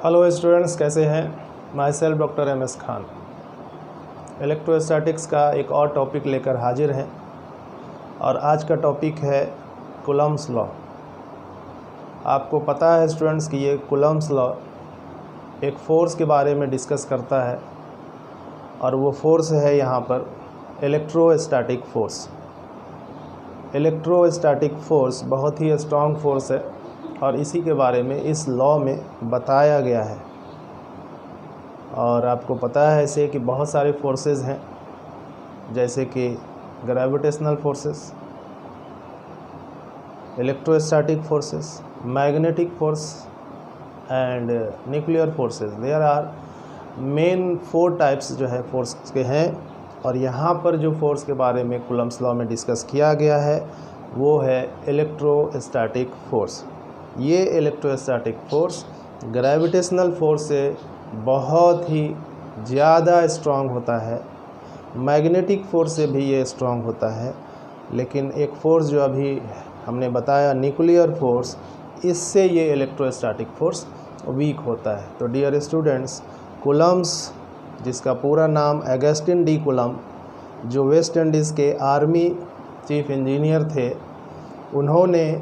Hello students, कैसे हैं। My self doctor MS Khan electrostatics का एक और टॉपिक लेकर हाजिर हैं और आज का टॉपिक है कूलम्ब्स लॉ। आपको पता है स्टूडेंट्स कि ये कूलम्ब्स लॉ एक फ़ोर्स के बारे में डिस्कस करता है और वो फोर्स है यहाँ पर इलेक्ट्रोस्टैटिक फ़ोर्स। इलेक्ट्रोस्टैटिक फ़ोर्स बहुत ही स्ट्रॉन्ग फोर्स है और इसी के बारे में इस लॉ में बताया गया है। और आपको पता है ऐसे कि बहुत सारे फोर्सेस हैं, जैसे कि gravitational forces, electrostatic forces, magnetic force and nuclear forces. There are main 4 types जो है फोर्स के हैं और यहाँ पर जो फोर्स के बारे में कूलम्ब्स लॉ में डिस्कस किया गया है वो है इलेक्ट्रोस्टैटिक फोर्स। ये इलेक्ट्रोस्टैटिक फोर्स ग्रेविटेशनल फोर्स से बहुत ही ज़्यादा स्ट्रॉन्ग होता है, मैग्नेटिक फोर्स से भी ये स्ट्रॉन्ग होता है, लेकिन एक फोर्स जो अभी हमने बताया न्यूक्लियर फोर्स, इससे ये इलेक्ट्रोस्टैटिक फोर्स वीक होता है। तो डियर स्टूडेंट्स, कूलम्ब्स, जिसका पूरा नाम ऑगस्टिन डी कूलम्ब, जो वेस्ट इंडीज़ के आर्मी चीफ इंजीनियर थे, उन्होंने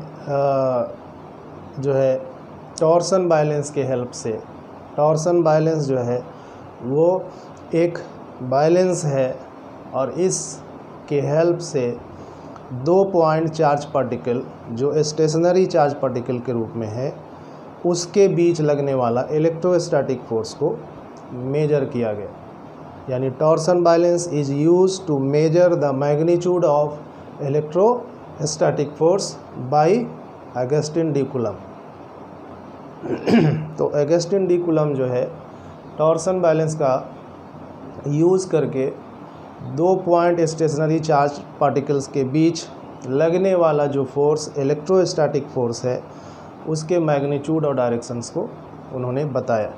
जो है टॉर्सन बैलेंस के हेल्प से, टॉर्सन बैलेंस जो है वो एक बैलेंस है और इस के हेल्प से 2 पॉइंट चार्ज पार्टिकल जो स्टेशनरी चार्ज पार्टिकल के रूप में है, उसके बीच लगने वाला इलेक्ट्रोस्टैटिक फोर्स को मेजर किया गया। यानी torsion balance is used to measure the magnitude of electrostatic force by Augustin de Coulomb. तो ऑगस्टिन डी कूलम्ब जो है टॉर्सन बैलेंस का यूज़ करके 2 पॉइंट स्टेशनरी चार्ज पार्टिकल्स के बीच लगने वाला जो फोर्स इलेक्ट्रोस्टैटिक फोर्स है, उसके मैग्नीट्यूड और डायरेक्शंस को उन्होंने बताया।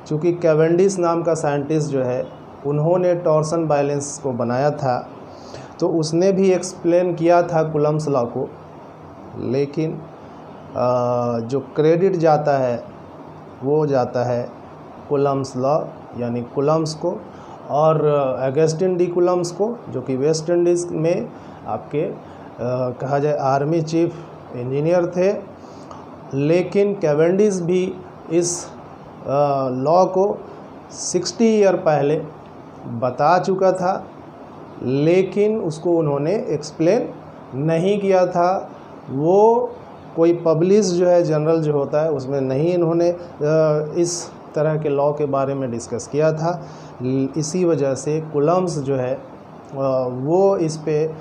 क्योंकि कैवेंडिश नाम का साइंटिस्ट जो है, उन्होंने टॉर्सन बैलेंस को बनाया था, तो उसने भी एक्सप्लेन किया था कूलम्ब्स लॉ को, लेकिन जो क्रेडिट जाता है वो जाता है कूलम्ब्स लॉ यानी कूलम्ब्स को और ऑगस्टिन डी कूलम्ब्स को, जो कि वेस्ट इंडीज़ में आपके कहा जाए आर्मी चीफ इंजीनियर थे। लेकिन कैवेंडिश भी इस लॉ को 60 ईयर पहले बता चुका था, लेकिन उसको उन्होंने एक्सप्लेन नहीं किया था। वो कोई पब्लिश जो है जर्नल जो होता है उसमें नहीं इन्होंने इस तरह के लॉ के बारे में डिस्कस किया था। इसी वजह से कूलम्ब्स जो है वो इस पे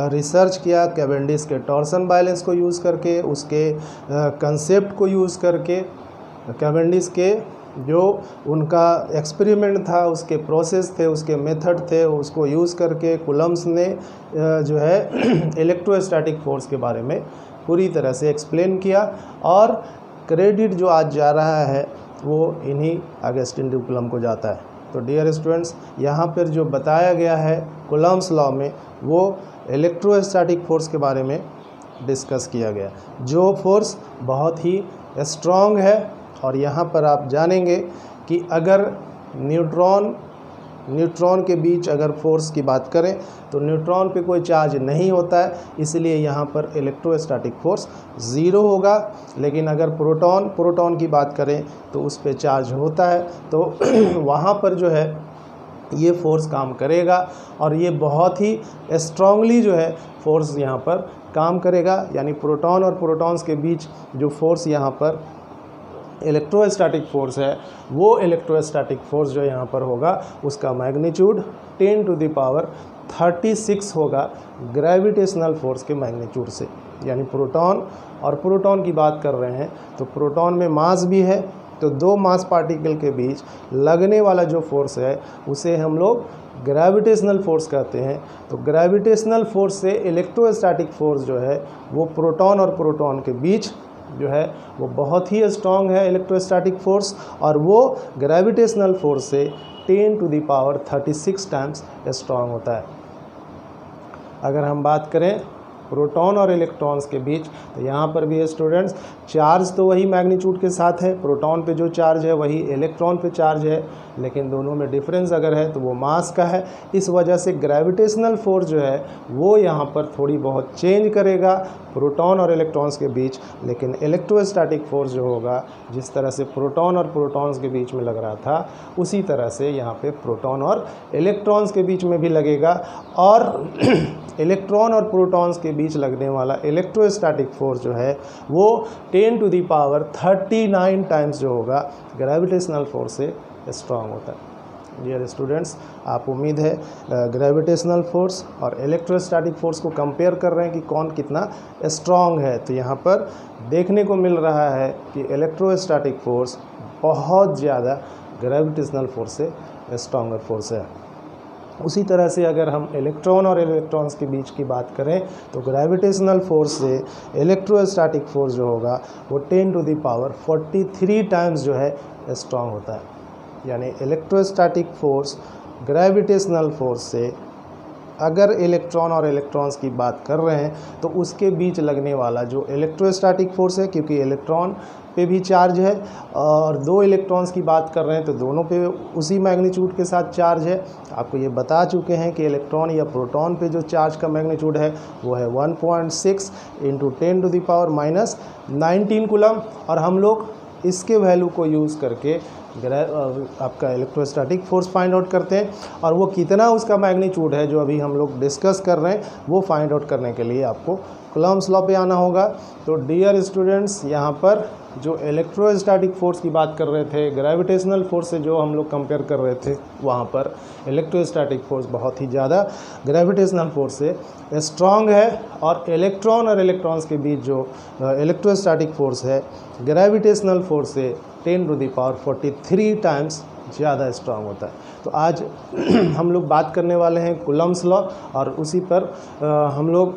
रिसर्च किया कैवेंडिश के टॉर्सन बैलेंस को यूज़ करके, उसके कंसेप्ट को यूज़ करके, कैवेंडिश के जो उनका एक्सपेरिमेंट था, उसके प्रोसेस थे, उसके मेथड थे, उसको यूज़ करके कूलम्ब्स ने जो है इलेक्ट्रोस्टैटिक फोर्स के बारे में पूरी तरह से एक्सप्लेन किया और क्रेडिट जो आज जा रहा है वो इन्हीं ऑगस्टिन डी कूलम्ब को जाता है। तो डियर स्टूडेंट्स, यहाँ पर जो बताया गया है कूलम्ब्स लॉ में वो इलेक्ट्रोस्टैटिक फोर्स के बारे में डिस्कस किया गया, जो फोर्स बहुत ही स्ट्रॉन्ग है। और यहाँ पर आप जानेंगे कि अगर न्यूट्रॉन के बीच अगर फोर्स की बात करें तो न्यूट्रॉन पे कोई चार्ज नहीं होता है, इसलिए यहाँ पर इलेक्ट्रोस्टैटिक फोर्स 0 होगा। लेकिन अगर प्रोटॉन की बात करें तो उस पे चार्ज होता है, तो वहाँ पर जो है ये फोर्स काम करेगा और ये बहुत ही स्ट्रांगली जो है फोर्स यहाँ पर काम करेगा। यानी प्रोटॉन और प्रोटॉन्स के बीच जो फोर्स यहाँ पर इलेक्ट्रोस्टैटिक फोर्स है, वो इलेक्ट्रोस्टैटिक फोर्स जो यहाँ पर होगा उसका मैग्नीट्यूड 10⁻36 होगा ग्रेविटेशनल फोर्स के मैग्नीट्यूड से। यानी प्रोटॉन की बात कर रहे हैं तो प्रोटॉन में मास भी है, तो 2 मास पार्टिकल के बीच लगने वाला जो फोर्स है उसे हम लोग ग्रेविटेशनल फोर्स कहते हैं। तो ग्रेविटेशनल फोर्स से इलेक्ट्रोस्टैटिक फोर्स जो है वो प्रोटॉन और प्रोटॉन के बीच जो है वो बहुत ही स्ट्रॉन्ग है इलेक्ट्रोस्टैटिक फोर्स, और वो ग्रेविटेशनल फोर्स से 10⁻36 टाइम्स स्ट्रॉन्ग होता है। अगर हम बात करें प्रोटॉन और इलेक्ट्रॉन्स के बीच। तो यहाँ पर भी स्टूडेंट्स चार्ज तो वही मैग्नीट्यूड के साथ है, प्रोटॉन पे जो चार्ज है वही इलेक्ट्रॉन पे चार्ज है, लेकिन दोनों में डिफरेंस अगर है तो वो मास का है। इस वजह से ग्रेविटेशनल फोर्स जो है वो यहाँ पर थोड़ी बहुत चेंज करेगा प्रोटॉन और इलेक्ट्रॉन्स के बीच, लेकिन इलेक्ट्रोस्टैटिक फोर्स जो होगा जिस तरह से प्रोटॉन और प्रोटॉन्स के बीच में लग रहा था उसी तरह से यहाँ पे प्रोटॉन और इलेक्ट्रॉन्स के बीच में भी लगेगा। और इलेक्ट्रॉन और प्रोटॉन्स के बीच लगने वाला इलेक्ट्रोस्टैटिक फोर्स जो है वो 10⁻39 टाइम्स जो होगा ग्रेविटेशनल फोर्स से स्ट्रांग होता है। डियर स्टूडेंट्स, आप उम्मीद है ग्रेविटेशनल फोर्स और इलेक्ट्रोस्टैटिक फोर्स को कंपेयर कर रहे हैं कि कौन कितना स्ट्रांग है। तो यहाँ पर देखने को मिल रहा है कि इलेक्ट्रोस्टैटिक फोर्स बहुत ज़्यादा ग्रेविटेशनल फोर्स से स्ट्रांगर फोर्स है। उसी तरह से अगर हम इलेक्ट्रॉन और इलेक्ट्रॉन्स के बीच की बात करें तो ग्रेविटेशनल फोर्स से इलेक्ट्रोस्टैटिक फोर्स जो होगा वो 10⁻43 टाइम्स जो है स्ट्रांग होता है। यानी इलेक्ट्रोस्टैटिक फोर्स ग्रेविटेशनल फोर्स से अगर इलेक्ट्रॉन और इलेक्ट्रॉन्स की बात कर रहे हैं तो उसके बीच लगने वाला जो इलेक्ट्रोस्टैटिक फोर्स है, क्योंकि इलेक्ट्रॉन पे भी चार्ज है और दो इलेक्ट्रॉन्स की बात कर रहे हैं तो दोनों पे उसी मैग्नीट्यूड के साथ चार्ज है। आपको ये बता चुके हैं कि इलेक्ट्रॉन या प्रोटॉन पे जो चार्ज का मैग्नीट्यूड है वो है 1.6 × 10⁻⁹ कूलम, और हम लोग इसके वैल्यू को यूज़ करके आपका इलेक्ट्रोस्टैटिक फोर्स फाइंड आउट करते हैं, और वो कितना उसका मैग्नीट्यूड है जो अभी हम लोग डिस्कस कर रहे हैं वो फाइंड आउट करने के लिए आपको कूलम्ब्स लॉ पे आना होगा। तो डियर स्टूडेंट्स, यहाँ पर जो इलेक्ट्रोस्टैटिक फोर्स की बात कर रहे थे, ग्रेविटेशनल फोर्स से जो हम लोग कंपेयर कर रहे थे, वहाँ पर इलेक्ट्रोस्टैटिक फोर्स बहुत ही ज़्यादा ग्रेविटेशनल फोर्स से स्ट्रॉन्ग है, और इलेक्ट्रॉन और इलेक्ट्रॉन्स के बीच जो इलेक्ट्रोस्टैटिक फोर्स है ग्रेविटेशनल फोर्स से 10⁻43 टाइम्स ज़्यादा स्ट्रांग होता है। तो आज हम लोग बात करने वाले हैं कूलम्ब्स लॉ, और उसी पर हम लोग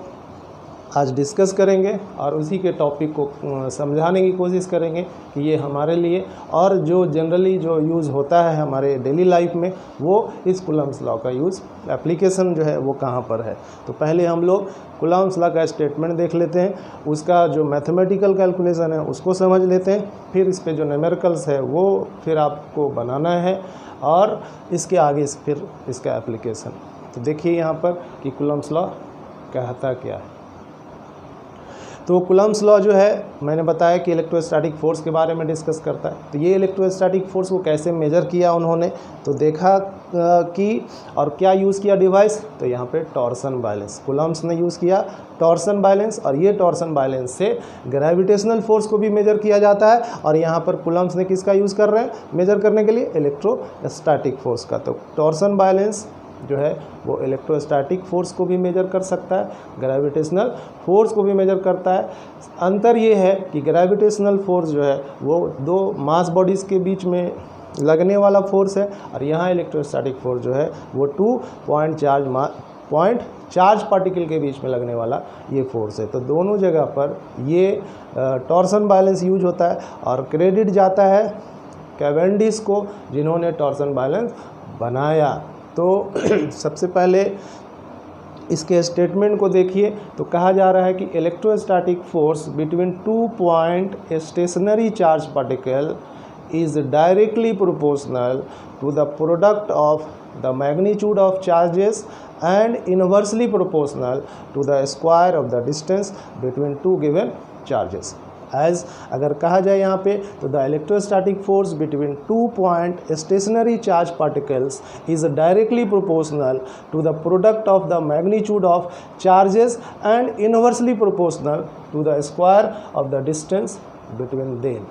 आज डिस्कस करेंगे और उसी के टॉपिक को समझाने की कोशिश करेंगे कि ये हमारे लिए और जो जनरली जो यूज़ होता है हमारे डेली लाइफ में वो इस कूलम्ब्स लॉ का यूज़ एप्लीकेशन जो है वो कहाँ पर है। तो पहले हम लोग कूलम्ब्स लॉ का स्टेटमेंट देख लेते हैं, उसका जो मैथमेटिकल कैलकुलेशन है उसको समझ लेते हैं, फिर इस पे जो न्यूमेरिकल्स है वो फिर आपको बनाना है, और इसके आगे फिर इसका एप्लीकेशन। तो देखिए यहाँ पर कि कूलम्ब्स लॉ कहता क्या है। तो कूलम्ब्स लॉ जो है मैंने बताया कि इलेक्ट्रोस्टैटिक फोर्स के बारे में डिस्कस करता है। तो ये इलेक्ट्रोस्टैटिक फोर्स को कैसे मेजर किया उन्होंने, तो देखा कि और क्या यूज़ किया डिवाइस, तो यहाँ पे टॉर्सन बैलेंस कूलम्ब्स ने यूज़ किया टॉर्सन बैलेंस, और ये टॉर्सन बैलेंस से ग्रेविटेशनल फोर्स को भी मेजर किया जाता है। और यहाँ पर कूलम्ब्स ने किसका यूज़ कर रहे हैं मेजर करने के लिए, इलेक्ट्रोस्टैटिक फोर्स का। तो टॉर्सन बैलेंस जो है वो इलेक्ट्रोस्टैटिक फोर्स को भी मेजर कर सकता है, ग्रेविटेशनल फोर्स को भी मेजर करता है। अंतर ये है कि ग्रेविटेशनल फोर्स जो है वो दो मास बॉडीज़ के बीच में लगने वाला फोर्स है, और यहाँ इलेक्ट्रोस्टैटिक फोर्स जो है वो 2 पॉइंट चार्ज पार्टिकल के बीच में लगने वाला ये फोर्स है। तो दोनों जगह पर ये टॉर्सन बैलेंस यूज होता है, और क्रेडिट जाता है कैवेंडिश को जिन्होंने टॉर्सन बैलेंस बनाया। तो सबसे पहले इसके स्टेटमेंट को देखिए, तो कहा जा रहा है कि electrostatic force between 2 point stationary charge particle is directly proportional to the product of the magnitude of charges and inversely proportional to the square of the distance between two given charges. As अगर कहा जाए यहाँ पे तो the electrostatic force between 2 point stationary charge particles is directly proportional to the product of the magnitude of charges and inversely proportional to the square of the distance between them.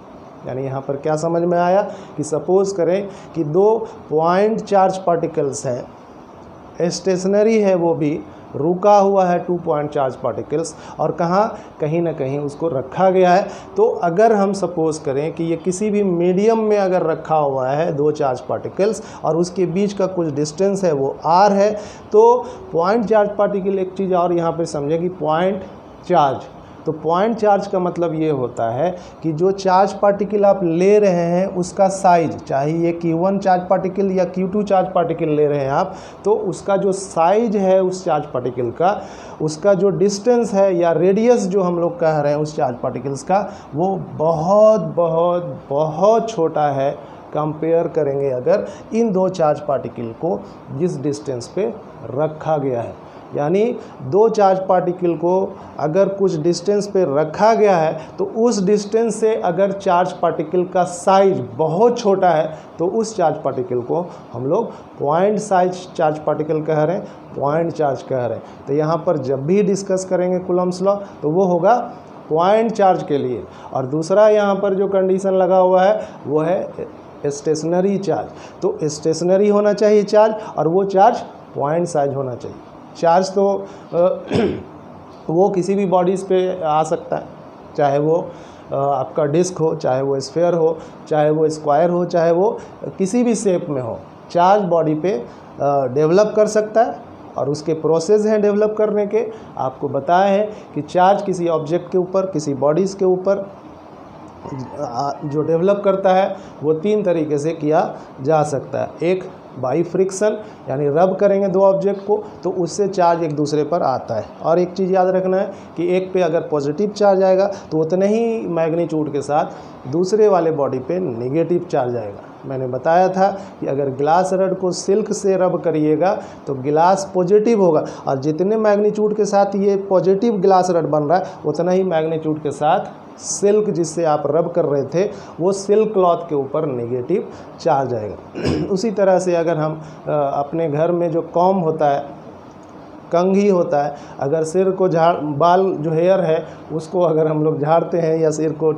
यानी यहाँ पर क्या समझ में आया कि सपोज करें कि 2 पॉइंट चार्ज पार्टिकल्स हैं, स्टेशनरी है वो भी, रुका हुआ है 2 पॉइंट चार्ज पार्टिकल्स, और कहीं ना कहीं उसको रखा गया है। तो अगर हम सपोज करें कि ये किसी भी मीडियम में अगर रखा हुआ है 2 चार्ज पार्टिकल्स और उसके बीच का कुछ डिस्टेंस है वो r है, तो पॉइंट चार्ज पार्टिकल एक चीज़ और यहाँ पे समझें कि पॉइंट चार्ज तो पॉइंट चार्ज का मतलब ये होता है कि जो चार्ज पार्टिकल आप ले रहे हैं उसका साइज, चाहे ये Q1 चार्ज पार्टिकल या Q2 चार्ज पार्टिकल ले रहे हैं आप, तो उसका जो साइज है उस चार्ज पार्टिकल का, उसका जो डिस्टेंस है या रेडियस जो हम लोग कह रहे हैं उस चार्ज पार्टिकल्स का, वो बहुत बहुत बहुत छोटा है कंपेयर करेंगे अगर इन दो चार्ज पार्टिकल को जिस डिस्टेंस पे रखा गया है। यानी दो चार्ज पार्टिकल को अगर कुछ डिस्टेंस पे रखा गया है तो उस डिस्टेंस से अगर चार्ज पार्टिकल का साइज बहुत छोटा है तो उस चार्ज पार्टिकल को हम लोग पॉइंट साइज चार्ज पार्टिकल कह रहे हैं, पॉइंट चार्ज कह रहे हैं। तो यहाँ पर जब भी डिस्कस करेंगे कूलम्ब्स लॉ तो वो होगा पॉइंट चार्ज के लिए। और दूसरा यहाँ पर जो कंडीशन लगा हुआ है वो है स्टेशनरी चार्ज। तो स्टेशनरी होना चाहिए चार्ज और वो चार्ज पॉइंट साइज होना चाहिए। चार्ज तो वो किसी भी बॉडीज़ पे आ सकता है, चाहे वो आपका डिस्क हो, चाहे वो स्फेयर हो, चाहे वो स्क्वायर हो, चाहे वो किसी भी शेप में हो, चार्ज बॉडी पे डेवलप कर सकता है। और उसके प्रोसेस हैं डेवलप करने के, आपको बताया है कि चार्ज किसी ऑब्जेक्ट के ऊपर, किसी बॉडीज़ के ऊपर जो डेवलप करता है वो तीन तरीके से किया जा सकता है। एक बाई फ्रिक्शन, यानी रब करेंगे दो ऑब्जेक्ट को तो उससे चार्ज एक दूसरे पर आता है। और एक चीज़ याद रखना है कि एक पे अगर पॉजिटिव चार्ज आएगा तो उतने ही मैग्नीट्यूड के साथ दूसरे वाले बॉडी पे नेगेटिव चार्ज आएगा। मैंने बताया था कि अगर ग्लास रड को सिल्क से रब करिएगा तो ग्लास पॉजिटिव होगा, और जितने मैग्नीट्यूड के साथ ये पॉजिटिव ग्लास रड बन रहा है उतना ही मैग्नीट्यूड के साथ सिल्क जिससे आप रब कर रहे थे वो सिल्क क्लॉथ के ऊपर नेगेटिव चार्ज आएगा। उसी तरह से अगर हम अपने घर में जो कॉम्ब होता है, कंघी होता है, अगर सिर को बाल जो हेयर है उसको अगर हम लोग झाड़ते हैं या सिर को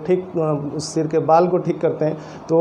उस सिर के बाल को ठीक करते हैं तो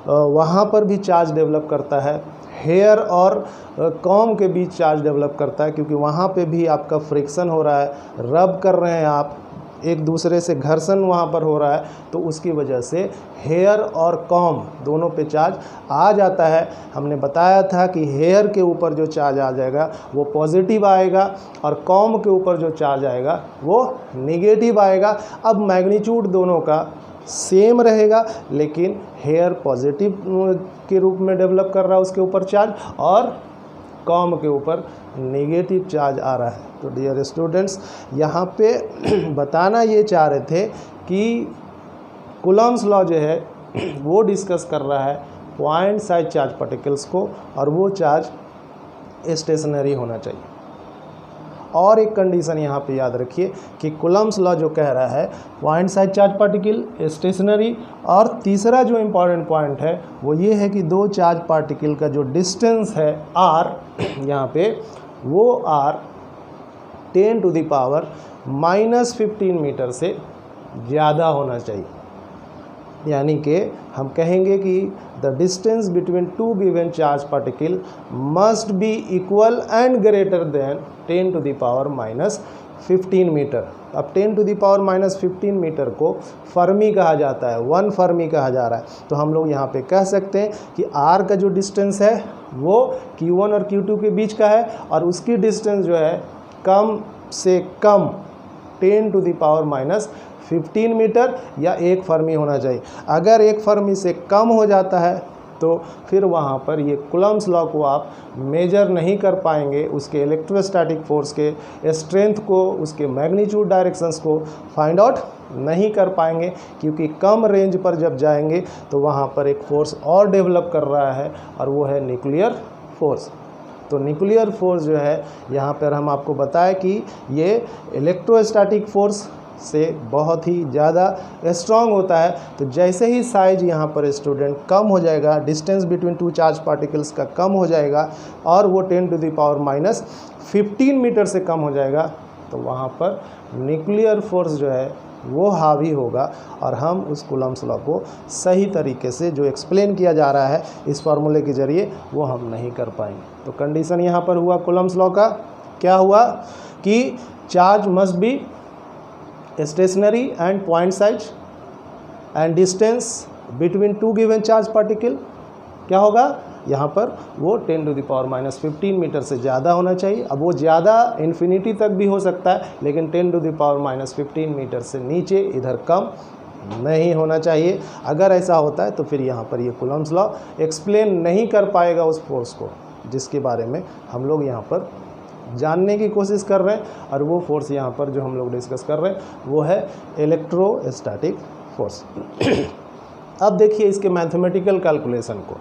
वहाँ पर भी चार्ज डेवलप करता है। हेयर और कॉम्ब के बीच चार्ज डेवलप करता है, क्योंकि वहाँ पे भी आपका फ्रिक्शन हो रहा है, रब कर रहे हैं आप, एक दूसरे से घर्षण वहाँ पर हो रहा है, तो उसकी वजह से हेयर और कॉम्ब दोनों पे चार्ज आ जाता है। हमने बताया था कि हेयर के ऊपर जो चार्ज आ जाएगा वो पॉजिटिव आएगा और कॉम्ब के ऊपर जो चार्ज आएगा वो नेगेटिव आएगा। अब मैग्नीट्यूड दोनों का सेम रहेगा, लेकिन हेयर पॉजिटिव के रूप में डेवलप कर रहा है उसके ऊपर चार्ज, और कॉम्ब के ऊपर नेगेटिव चार्ज आ रहा है। तो डियर स्टूडेंट्स, यहाँ पे बताना ये चाह रहे थे कि कूलम्ब्स लॉ जो है वो डिस्कस कर रहा है पॉइंट साइज चार्ज पार्टिकल्स को, और वो चार्ज स्टेशनरी होना चाहिए। और एक कंडीशन यहाँ पे याद रखिए कि कूलम्ब्स लॉ जो कह रहा है point size charge particle stationary, और तीसरा जो इम्पॉर्टेंट पॉइंट है वो ये है कि दो चार्ज पार्टिकल का जो डिस्टेंस है r यहाँ पे, वो r 10 to the power -15 metre से ज़्यादा होना चाहिए। यानी कि हम कहेंगे कि the distance between two given charge particle must be equal and greater than 10 to the power -15 metre. अब 10 to the power -15 मीटर को फर्मी कहा जाता है, 1 फर्मी कहा जा रहा है। तो हम लोग यहाँ पे कह सकते हैं कि r का जो डिस्टेंस है वो Q1 और Q2 के बीच का है, और उसकी डिस्टेंस जो है कम से कम 10 to the power -15 मीटर या 1 फर्मी होना चाहिए। अगर 1 फर्मी से कम हो जाता है तो फिर वहाँ पर ये कूलम्ब्स लॉ को आप मेजर नहीं कर पाएंगे, उसके इलेक्ट्रोस्टैटिक फोर्स के स्ट्रेंथ को, उसके मैग्नीट्यूड डायरेक्शंस को फाइंड आउट नहीं कर पाएंगे, क्योंकि कम रेंज पर जब जाएंगे तो वहाँ पर एक फोर्स और डेवलप कर रहा है और वो है न्यूक्लियर फोर्स। तो न्यूक्लियर फोर्स जो है यहाँ पर हम आपको बताएं कि ये इलेक्ट्रोस्टैटिक फोर्स से बहुत ही ज़्यादा स्ट्रॉन्ग होता है। तो जैसे ही साइज यहाँ पर स्टूडेंट कम हो जाएगा, distance between to charge particles का कम हो जाएगा और वो 10 to the power -15 मीटर से कम हो जाएगा, तो वहाँ पर न्यूक्लियर फोर्स जो है वो हावी होगा, और हम उस कूलम्ब्स लॉ को सही तरीके से जो एक्सप्लेन किया जा रहा है इस फार्मूले के ज़रिए वो हम नहीं कर पाएंगे। तो कंडीशन यहाँ पर हुआ कूलम्ब्स लॉ का, क्या हुआ कि charge must be stationary and point size and distance between two given charge particle क्या होगा यहाँ पर वो 10⁻⁻15 मीटर से ज़्यादा होना चाहिए। अब वो ज़्यादा इन्फिनिटी तक भी हो सकता है, लेकिन 10⁻⁻15 मीटर से नीचे इधर कम नहीं होना चाहिए। अगर ऐसा होता है तो फिर यहाँ पर ये कूलम्ब्स लॉ एक्सप्लेन नहीं कर पाएगा उस फोर्स को जिसके बारे में हम लोग यहाँ पर जानने की कोशिश कर रहे हैं। और वो फोर्स यहाँ पर जो हम लोग डिस्कस कर रहे हैं वो है इलेक्ट्रोस्टैटिक फोर्स। अब देखिए इसके मैथमेटिकल कैलकुलेशन को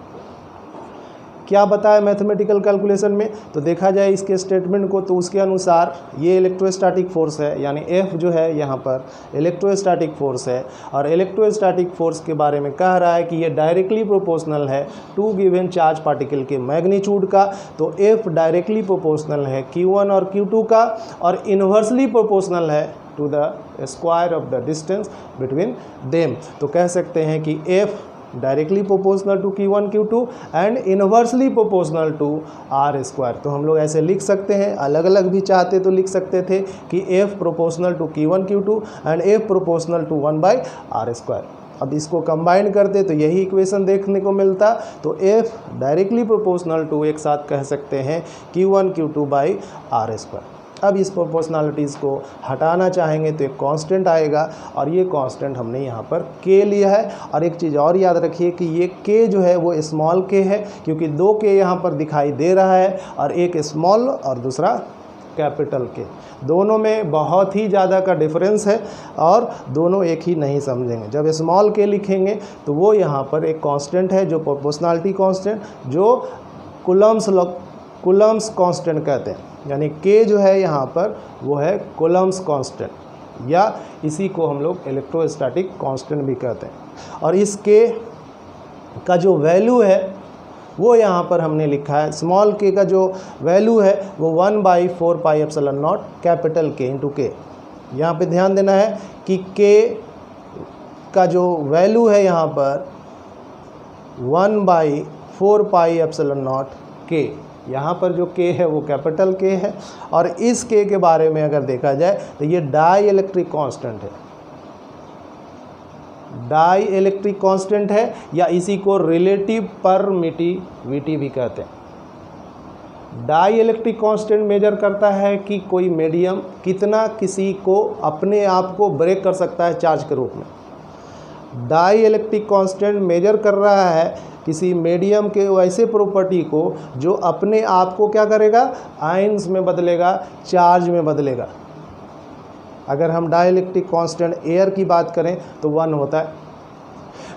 क्या बताया मैथमेटिकल कैलकुलेशन में। तो देखा जाए इसके स्टेटमेंट को तो उसके अनुसार ये इलेक्ट्रोस्टैटिक फोर्स है, यानी F जो है यहाँ पर इलेक्ट्रोस्टैटिक फोर्स है। और इलेक्ट्रोस्टैटिक फोर्स के बारे में कह रहा है कि ये डायरेक्टली प्रोपोर्शनल है टू गिवन चार्ज पार्टिकल के मैग्नीट्यूड का। तो F डायरेक्टली प्रोपोर्शनल है Q1 और Q2 का, और इन्वर्सली प्रोपोर्शनल है to the square of the distance between them. तो कह सकते हैं कि F directly proportional to Q1 Q2 and inversely proportional to R square. तो हम लोग ऐसे लिख सकते हैं, अलग अलग भी चाहते तो लिख सकते थे कि F proportional to Q1 Q2 and F proportional to 1/R square. अब इसको कंबाइन करते तो यही इक्वेशन देखने को मिलता। तो F डायरेक्टली प्रोपोर्शनल टू एक साथ कह सकते हैं Q1 Q2/R स्क्वायर। अब इस प्रोपोर्शनलिटीज़ को हटाना चाहेंगे तो एक कांस्टेंट आएगा, और ये कांस्टेंट हमने यहाँ पर k लिया है। और एक चीज़ और याद रखिए कि ये k जो है वो स्मॉल k है, क्योंकि दो k यहाँ पर दिखाई दे रहा है, और एक स्मॉल और दूसरा कैपिटल K। दोनों में बहुत ही ज़्यादा का डिफरेंस है और दोनों एक ही नहीं समझेंगे। जब स्मॉल k लिखेंगे तो वो यहाँ पर एक कांस्टेंट है जो प्रोपोर्शनलिटी कांस्टेंट, जो कूलम्ब्स कांस्टेंट कहते हैं। यानी k जो है यहाँ पर वो है कूलम्ब्स कांस्टेंट, या इसी को हम लोग इलेक्ट्रोस्टैटिक कांस्टेंट भी कहते हैं। और इस k का जो वैल्यू है वो यहाँ पर हमने लिखा है, स्मॉल k का जो वैल्यू है वो 1/4πε0 कैपिटल K इंटू K। यहाँ पे ध्यान देना है कि k का जो वैल्यू है यहाँ पर 1/4πε0 K। यहाँ पर जो k है वो कैपिटल K है। और इस k के बारे में अगर देखा जाए तो ये डाई इलेक्ट्रिक कांस्टेंट है, डाई इलेक्ट्रिक कांस्टेंट है, या इसी को रिलेटिव परमिटिविटी भी कहते हैं। डाई इलेक्ट्रिक कांस्टेंट मेजर करता है कि कोई मीडियम कितना किसी को अपने आप को ब्रेक कर सकता है चार्ज के रूप में। डाई इलेक्ट्रिक कांस्टेंट मेजर कर रहा है किसी मीडियम के वैसे प्रॉपर्टी को जो अपने आप को क्या करेगा, आयंस में बदलेगा, चार्ज में बदलेगा। अगर हम डाइलेक्ट्रिक कांस्टेंट एयर की बात करें तो 1 होता है।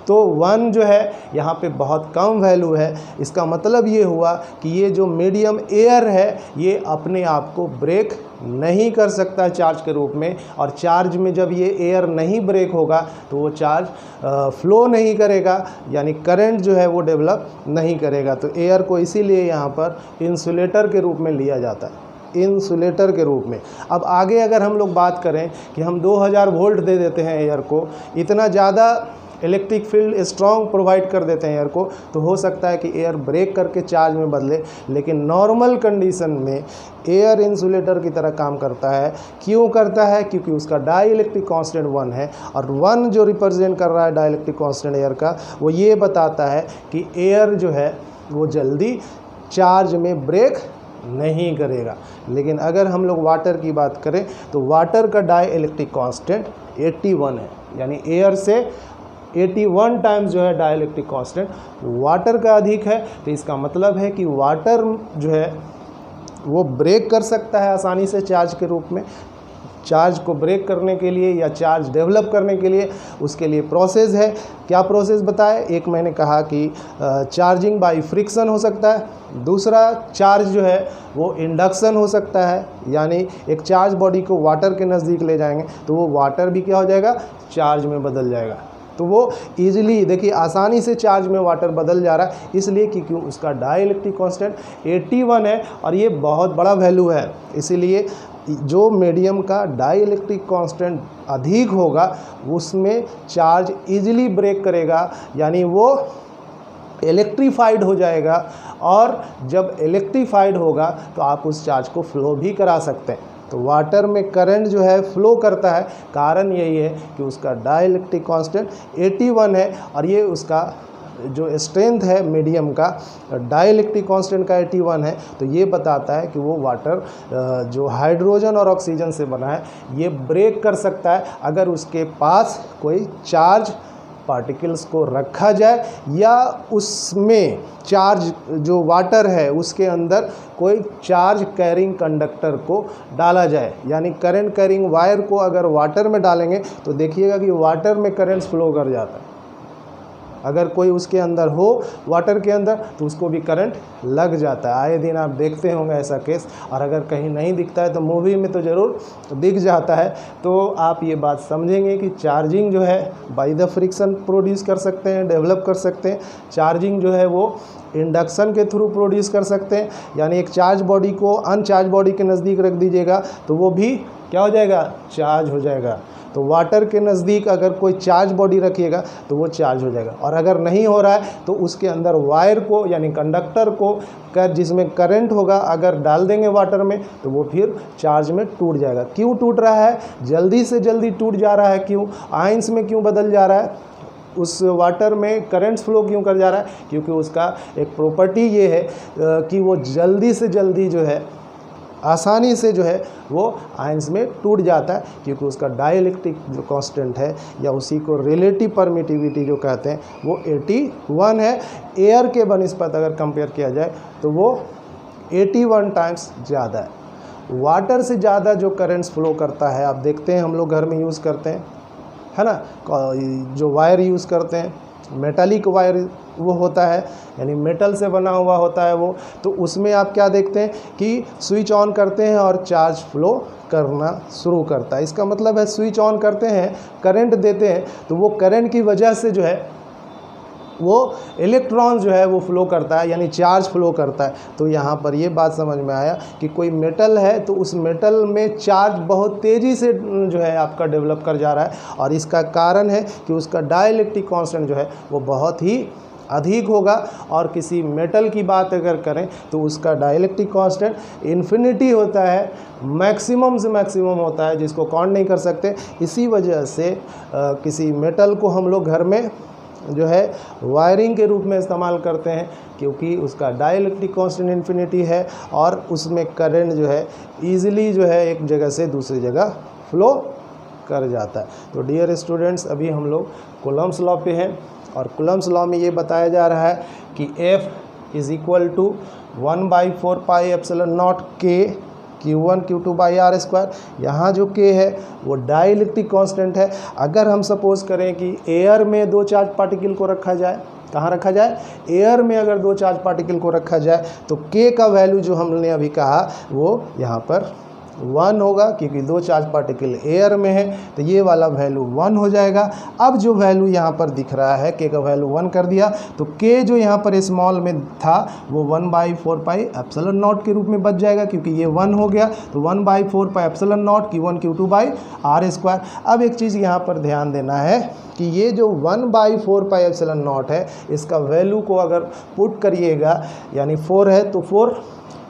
तो 1 जो है यहाँ पे बहुत कम वैल्यू है। इसका मतलब ये हुआ कि ये जो मीडियम एयर है ये अपने आप को ब्रेक नहीं कर सकता चार्ज के रूप में, और चार्ज में जब ये एयर नहीं ब्रेक होगा तो वो चार्ज फ्लो नहीं करेगा, यानी करंट जो है वो डेवलप नहीं करेगा। तो एयर को इसीलिए यहाँ पर इंसुलेटर के रूप में लिया जाता है, इंसुलेटर के रूप में। अब आगे अगर हम लोग बात करें कि हम 2000 वोल्ट दे देते हैं एयर को, इतना ज़्यादा इलेक्ट्रिक फील्ड स्ट्रॉन्ग प्रोवाइड कर देते हैं एयर को, तो हो सकता है कि एयर ब्रेक करके चार्ज में बदले। लेकिन नॉर्मल कंडीशन में एयर इंसुलेटर की तरह काम करता है। क्यों करता है? क्योंकि उसका डाई इलेक्ट्रिक कांस्टेंट 1 है, और 1 जो रिप्रेजेंट कर रहा है डाई इलेक्ट्रिक कांस्टेंट एयर का, वो ये बताता है कि एयर जो है वो जल्दी चार्ज में ब्रेक नहीं करेगा। लेकिन अगर हम लोग वाटर की बात करें तो वाटर का डाई इलेक्ट्रिक कांस्टेंट 81 है, यानी एयर से 81 टाइम्स जो है डाई इलेक्ट्रिक कांस्टेंट वाटर का अधिक है। तो इसका मतलब है कि वाटर जो है वो ब्रेक कर सकता है आसानी से चार्ज के रूप में। चार्ज को ब्रेक करने के लिए या चार्ज डेवलप करने के लिए उसके लिए प्रोसेस है। क्या प्रोसेस बताए? एक मैंने कहा कि चार्जिंग बाय फ्रिक्शन हो सकता है। दूसरा चार्ज जो है वो इंडक्शन हो सकता है, यानी एक चार्ज बॉडी को वाटर के नज़दीक ले जाएंगे तो वो वाटर भी क्या हो जाएगा, चार्ज में बदल जाएगा। तो वो ईजिली देखिए आसानी से चार्ज में वाटर बदल जा रहा है, इसलिए क्योंकि उसका डाई इलेक्ट्रिक कांस्टेंट 81 है और ये बहुत बड़ा वैल्यू है। इसीलिए जो मीडियम का डाई इलेक्ट्रिक कांस्टेंट अधिक होगा उसमें चार्ज इजीली ब्रेक करेगा, यानी वो इलेक्ट्रीफाइड हो जाएगा। और जब इलेक्ट्रीफाइड होगा तो आप उस चार्ज को फ्लो भी करा सकते हैं। तो वाटर में करंट जो है फ्लो करता है, कारण यही है कि उसका डाई इलेक्ट्रिक कांस्टेंट 81 है और ये उसका जो स्ट्रेंथ है मीडियम का, डाइलेक्ट्रिक कांस्टेंट का 81 है, तो ये बताता है कि वो वाटर जो हाइड्रोजन और ऑक्सीजन से बना है ये ब्रेक कर सकता है अगर उसके पास कोई चार्ज पार्टिकल्स को रखा जाए या उसमें चार्ज जो वाटर है उसके अंदर कोई चार्ज कैरिंग कंडक्टर को डाला जाए। यानी करंट कैरिंग वायर को अगर वाटर में डालेंगे तो देखिएगा कि वाटर में करंट्स फ्लो कर जाता है। अगर कोई उसके अंदर हो वाटर के अंदर तो उसको भी करंट लग जाता है। आए दिन आप देखते होंगे ऐसा केस, और अगर कहीं नहीं दिखता है तो मूवी में तो ज़रूर दिख जाता है। तो आप ये बात समझेंगे कि चार्जिंग जो है बाय द फ्रिक्शन प्रोड्यूस कर सकते हैं, डेवलप कर सकते हैं। चार्जिंग जो है वो इंडक्शन के थ्रू प्रोड्यूस कर सकते हैं। यानी एक चार्ज बॉडी को अनचार्ज बॉडी के नज़दीक रख दीजिएगा तो वो भी क्या हो जाएगा, चार्ज हो जाएगा। तो वाटर के नज़दीक अगर कोई चार्ज बॉडी रखिएगा तो वो चार्ज हो जाएगा। और अगर नहीं हो रहा है तो उसके अंदर वायर को यानी कंडक्टर को जिसमें करंट होगा अगर डाल देंगे वाटर में तो वो फिर चार्ज में टूट जाएगा। क्यों टूट रहा है, जल्दी से जल्दी टूट जा रहा है, क्यों, आयंस में क्यों बदल जा रहा है, उस वाटर में करंट्स फ्लो क्यों कर जा रहा है, क्योंकि उसका एक प्रॉपर्टी ये है कि वो जल्दी से जल्दी जो है आसानी से जो है वो आयंस में टूट जाता है, क्योंकि उसका डाइलेक्ट्रिक जो कांस्टेंट है या उसी को रिलेटिव परमिटिविटी जो कहते हैं वो 81 है। एयर के बनिस्पत अगर कंपेयर किया जाए तो वो 81 टाइम्स ज़्यादा है। वाटर से ज़्यादा जो करंट्स फ्लो करता है, आप देखते हैं हम लोग घर में यूज़ करते हैं, है ना, जो वायर यूज़ करते हैं मेटालिक वायर वो होता है, यानी मेटल से बना हुआ होता है वो। तो उसमें आप क्या देखते हैं कि स्विच ऑन करते हैं और चार्ज फ्लो करना शुरू करता है। इसका मतलब है स्विच ऑन करते हैं, करंट देते हैं, तो वो करंट की वजह से जो है वो इलेक्ट्रॉन जो है वो फ्लो करता है, यानी चार्ज फ्लो करता है। तो यहाँ पर ये बात समझ में आया कि कोई मेटल है तो उस मेटल में चार्ज बहुत तेज़ी से जो है आपका डेवलप कर जा रहा है, और इसका कारण है कि उसका डाइलेक्ट्रिक कांस्टेंट जो है वो बहुत ही अधिक होगा। और किसी मेटल की बात अगर करें तो उसका डाइलेक्ट्रिक कांस्टेंट इन्फिनिटी होता है, मैक्सिमम से मैक्सिमम होता है, जिसको काउंट नहीं कर सकते। इसी वजह से किसी मेटल को हम लोग घर में जो है वायरिंग के रूप में इस्तेमाल करते हैं, क्योंकि उसका डाइलेक्ट्रिक कांस्टेंट इन्फिनिटी है और उसमें करंट जो है ईजिली जो है एक जगह से दूसरी जगह फ्लो कर जाता है। तो डियर स्टूडेंट्स, अभी हम लोग कूलम्ब्स लॉ पे हैं, और कूलम्ब्स लॉ में ये बताया जा रहा है कि F is equal to 1/4 pi epsilon naught K Q1 Q2 by r square. यहाँ जो K है वो डाइलेक्ट्रिक कांस्टेंट है। अगर हम सपोज करें कि एयर में 2 चार्ज पार्टिकल को रखा जाए, कहाँ रखा जाए, एयर में अगर 2 चार्ज पार्टिकल को रखा जाए तो K का वैल्यू जो हमने अभी कहा वो यहाँ पर 1 होगा, क्योंकि 2 चार्ज पार्टिकल एयर में है तो ये वाला वैल्यू 1 हो जाएगा। अब जो वैल्यू यहाँ पर दिख रहा है K का वैल्यू 1 कर दिया, तो K जो यहाँ पर स्मॉल में था वो 1/4 पाई एप्सिलॉन नॉट के रूप में बच जाएगा, क्योंकि ये 1 हो गया। तो 1/4 pi epsilon naught Q1 Q2 by r square. अब एक चीज़ यहाँ पर ध्यान देना है कि ये जो 1/4 पाई एप्सिलॉन नॉट है इसका वैल्यू को अगर पुट करिएगा, यानी 4 है तो 4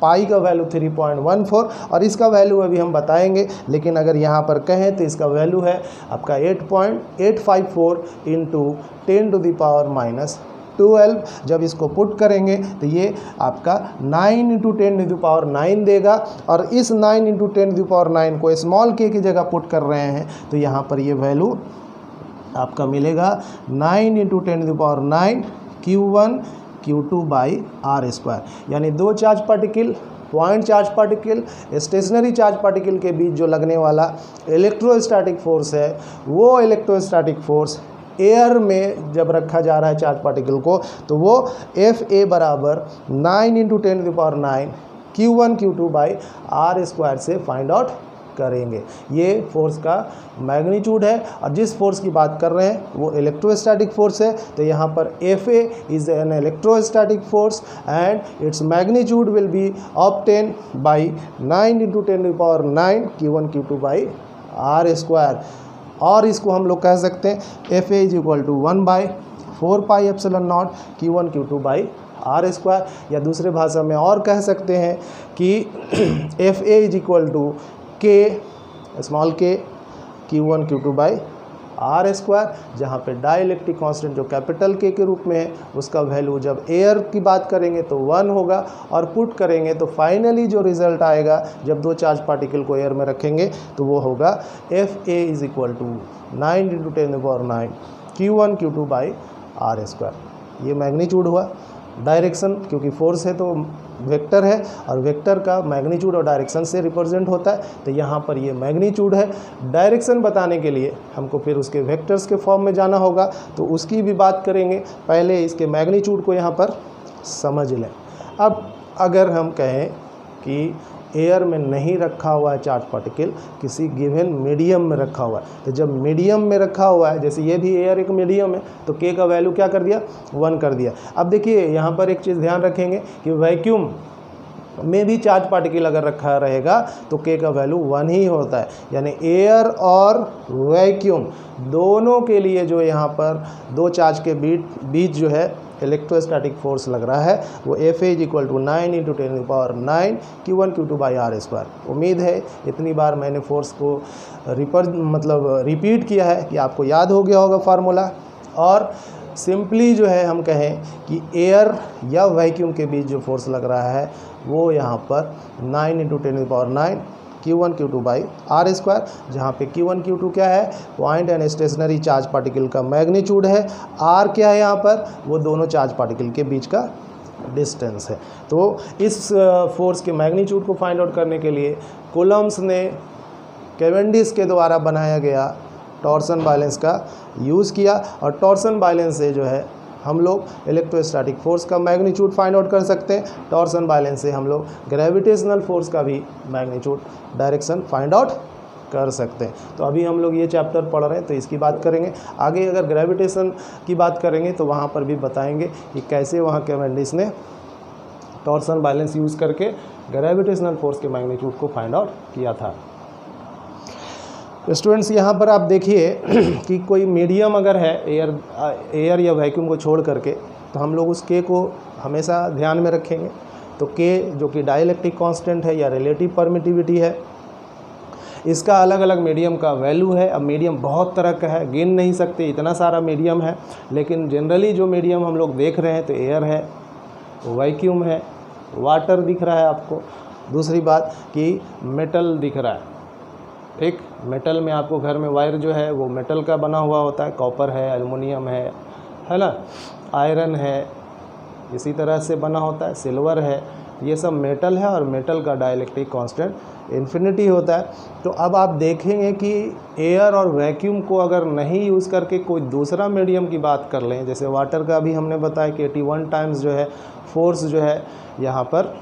पाई का वैल्यू 3.14, और इसका वैल्यू अभी हम बताएंगे। लेकिन अगर यहाँ पर कहें तो इसका वैल्यू है आपका 8.854 इंटू 10⁻⁻12। जब इसको पुट करेंगे तो ये आपका 9 इंटू 10⁻9 देगा, और इस 9 इंटू 10⁻9 को स्मॉल k की जगह पुट कर रहे हैं तो यहाँ पर ये वैल्यू आपका मिलेगा 9 into 10⁻9 Q1 Q2 by r square. यानी 2 charge particle, point charge particle, stationary charge particle के बीच जो लगने वाला इलेक्ट्रोस्टैटिक फोर्स है, वो इलेक्ट्रोस्टैटिक फोर्स एयर में जब रखा जा रहा है चार्ज पार्टिकल को तो वो FA बराबर 9 into 10⁻9 Q1 Q2 by r square से फाइंड आउट करेंगे। ये फोर्स का मैग्नीट्यूड है, और जिस फोर्स की बात कर रहे हैं वो इलेक्ट्रोस्टैटिक फोर्स है। तो यहाँ पर FA is an electrostatic force and its magnitude will be obtain by 9 into 10⁻9 Q1 Q2 by r square. और इसको हम लोग कह सकते हैं FA is equal to 1/4 pi epsilon naught Q1 Q2 by r square, या दूसरे भाषा में और कह सकते हैं कि FA is equal to K small k Q1 Q2 by r square, जहाँ पे डाइलेक्ट्रिक कांस्टेंट जो कैपिटल के रूप में है उसका वैल्यू जब एयर की बात करेंगे तो 1 होगा, और पुट करेंगे तो फाइनली जो रिजल्ट आएगा जब दो चार्ज पार्टिकल को एयर में रखेंगे तो वो होगा FA is equal to 9 × 10⁹ Q1 Q2 by r square. ये मैग्नीट्यूड हुआ। डायरेक्शन, क्योंकि फोर्स है तो वेक्टर है और वेक्टर का मैग्नीट्यूड और डायरेक्शन से रिप्रेजेंट होता है, तो यहाँ पर ये मैग्नीट्यूड है। डायरेक्शन बताने के लिए हमको फिर उसके वेक्टर्स के फॉर्म में जाना होगा, तो उसकी भी बात करेंगे। पहले इसके मैग्नीट्यूड को यहाँ पर समझ लें। अब अगर हम कहें कि एयर में नहीं रखा हुआ है चार्ज पार्टिकल, किसी गिवन मीडियम में रखा हुआ है, तो जब मीडियम में रखा हुआ है, जैसे ये भी एयर एक मीडियम है, तो के का वैल्यू क्या कर दिया, 1 कर दिया। अब देखिए यहाँ पर एक चीज़ ध्यान रखेंगे कि वैक्यूम में भी चार्ज पार्टिकल अगर रखा रहेगा तो के का वैल्यू 1 ही होता है। यानी एयर और वैक्यूम दोनों के लिए जो यहाँ पर दो चार्ज के बीच जो है इलेक्ट्रोस्टैटिक फोर्स लग रहा है वो FA is equal to 9 × 10⁹ Q1 Q2 by r square. उम्मीद है इतनी बार मैंने फोर्स को रिपीट किया है कि आपको याद हो गया होगा फार्मूला। और सिंपली जो है हम कहें कि एयर या वैक्यूम के बीच जो फोर्स लग रहा है वो यहाँ पर 9 × 10⁹ Q1 Q2 by r square, जहाँ पे Q1 Q2 क्या है, point and stationary charge particle का मैग्नीट्यूड है। R क्या है यहाँ पर, वो दोनों चार्ज पार्टिकल के बीच का डिस्टेंस है। तो इस फोर्स के मैग्नीट्यूड को फाइंड आउट करने के लिए कूलम्ब्स ने कैवेंडिश के द्वारा बनाया गया टॉर्सन बैलेंस का यूज़ किया, और टॉर्सन बैलेंस से जो है हम लोग इलेक्ट्रोस्टैटिक फोर्स का मैग्नीट्यूड फाइंड आउट कर सकते हैं। टॉर्सन बैलेंस से हम लोग ग्रेविटेशनल फोर्स का भी मैग्नीट्यूड, डायरेक्शन फाइंड आउट कर सकते हैं। तो अभी हम लोग ये चैप्टर पढ़ रहे हैं तो इसकी बात करेंगे। आगे अगर ग्रेविटेशन की बात करेंगे तो वहाँ पर भी बताएंगे कि कैसे वहाँ कैवेंडिश ने टॉर्सन बैलेंस यूज़ करके ग्रेविटेशनल फोर्स के मैग्नीट्यूड को फाइंड आउट किया था। स्टूडेंट्स यहाँ पर आप देखिए कि कोई मीडियम अगर है एयर या वैक्यूम को छोड़ करके, तो हम लोग उस के को हमेशा ध्यान में रखेंगे। तो के जो कि डाइलेक्ट्रिक कांस्टेंट है या रिलेटिव परमिटिविटी है, इसका अलग अलग मीडियम का वैल्यू है। अब मीडियम बहुत तरह का है, गिन नहीं सकते, इतना सारा मीडियम है, लेकिन जनरली जो मीडियम हम लोग देख रहे हैं तो एयर है, वैक्यूम है, वाटर दिख रहा है आपको। दूसरी बात कि मेटल दिख रहा है, ठीक, मेटल में आपको घर में वायर जो है वो मेटल का बना हुआ होता है, कॉपर है, एल्युमिनियम है ना, आयरन है, इसी तरह से बना होता है, सिल्वर है, ये सब मेटल है, और मेटल का डाइलेक्ट्रिक कांस्टेंट इन्फिनिटी होता है। तो अब आप देखेंगे कि एयर और वैक्यूम को अगर नहीं यूज़ करके कोई दूसरा मीडियम की बात कर लें, जैसे वाटर का भी हमने बताया कि 81 टाइम्स जो है फोर्स जो है यहाँ पर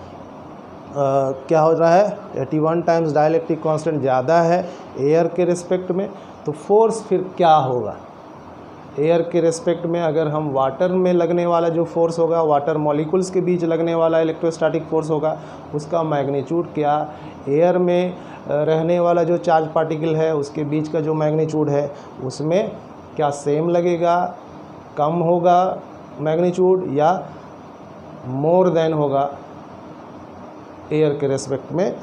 क्या हो रहा है, 81 टाइम्स डाइलेक्ट्रिक कांस्टेंट ज़्यादा है एयर के रिस्पेक्ट में, तो फोर्स फिर क्या होगा एयर के रिस्पेक्ट में। अगर हम वाटर में लगने वाला जो फोर्स होगा, वाटर मॉलिक्यूल्स के बीच लगने वाला इलेक्ट्रोस्टैटिक फोर्स होगा, उसका मैग्नीट्यूड क्या, एयर में रहने वाला जो चार्ज पार्टिकल है उसके बीच का जो मैग्नीट्यूड है उसमें क्या सेम लगेगा, कम होगा मैग्नीट्यूड, या मोर देन होगा एयर के रेस्पेक्ट में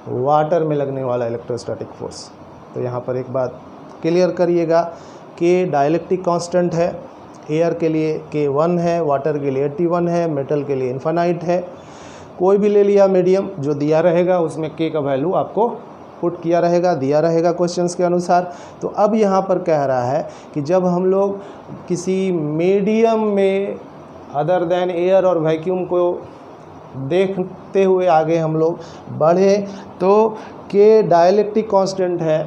वाटर में लगने वाला इलेक्ट्रोस्टैटिक फोर्स। तो यहाँ पर एक बात क्लियर करिएगा कि डाइलेक्ट्रिक कांस्टेंट है, एयर के लिए के 1 है, वाटर के लिए 81 है, मेटल के लिए इन्फानाइट है। कोई भी ले लिया मीडियम, जो दिया रहेगा उसमें के का वैल्यू आपको पुट किया रहेगा, दिया रहेगा क्वेश्चंस के अनुसार। तो अब यहाँ पर कह रहा है कि जब हम लोग किसी मीडियम में अदर देन एयर और वैक्यूम को देखते हुए आगे हम लोग बढ़े, तो के डाइलेक्ट्रिक कांस्टेंट है,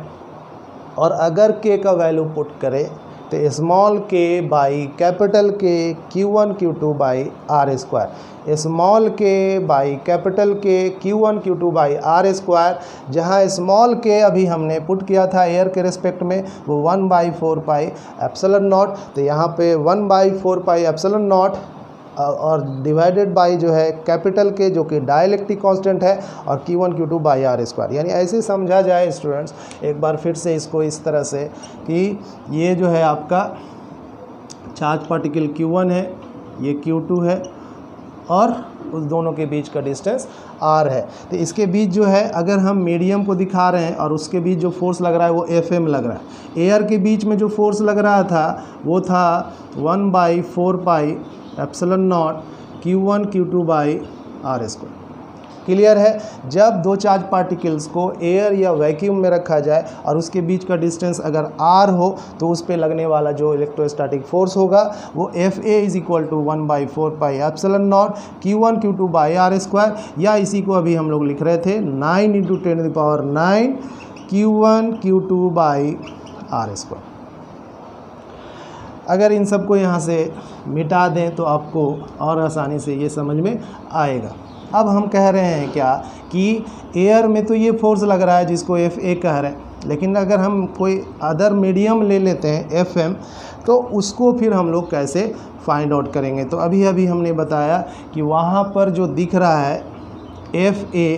और अगर के का वैल्यू पुट करें तो small K by capital K Q1 Q2 by r square, small K by capital K Q1 Q2 by r square, जहाँ स्मॉल के अभी हमने पुट किया था एयर के रिस्पेक्ट में वो 1/4 पाई एप्सिलॉन नॉट, तो यहाँ पे 1/4 पाई एप्सिलॉन नॉट और डिवाइडेड बाई जो है कैपिटल के जो कि डाइलेक्ट्रिक कांस्टेंट है, और Q1 Q2 by r square. यानी ऐसे समझा जाए स्टूडेंट्स, एक बार फिर से इसको इस तरह से कि ये जो है आपका चार्ज पार्टिकल Q1 है, ये Q2 है, और उस दोनों के बीच का डिस्टेंस r है। तो इसके बीच जो है अगर हम मीडियम को दिखा रहे हैं और उसके बीच जो फोर्स लग रहा है वो Fm लग रहा है। एयर के बीच में जो फोर्स लग रहा था वो था 1/4 pi epsilon naught Q1 Q2 by r square. Clear है। जब दो चार्ज पार्टिकल्स को एयर या वैक्यूम में रखा जाए और उसके बीच का डिस्टेंस अगर r हो तो उस पे लगने वाला जो इलेक्ट्रोस्टैटिक फोर्स होगा वो Fa is equal to 1/4 pi epsilon naught Q1 Q2 by r square, या इसी को अभी हम लोग लिख रहे थे 9 × 10⁹ Q1 Q2 by r square. अगर इन सबको यहाँ से मिटा दें तो आपको और आसानी से ये समझ में आएगा। अब हम कह रहे हैं क्या कि एयर में तो ये फोर्स लग रहा है जिसको Fa कह रहे हैं, लेकिन अगर हम कोई अदर मीडियम ले लेते हैं Fm तो उसको फिर हम लोग कैसे फाइंड आउट करेंगे। तो अभी अभी हमने बताया कि वहाँ पर जो दिख रहा है Fa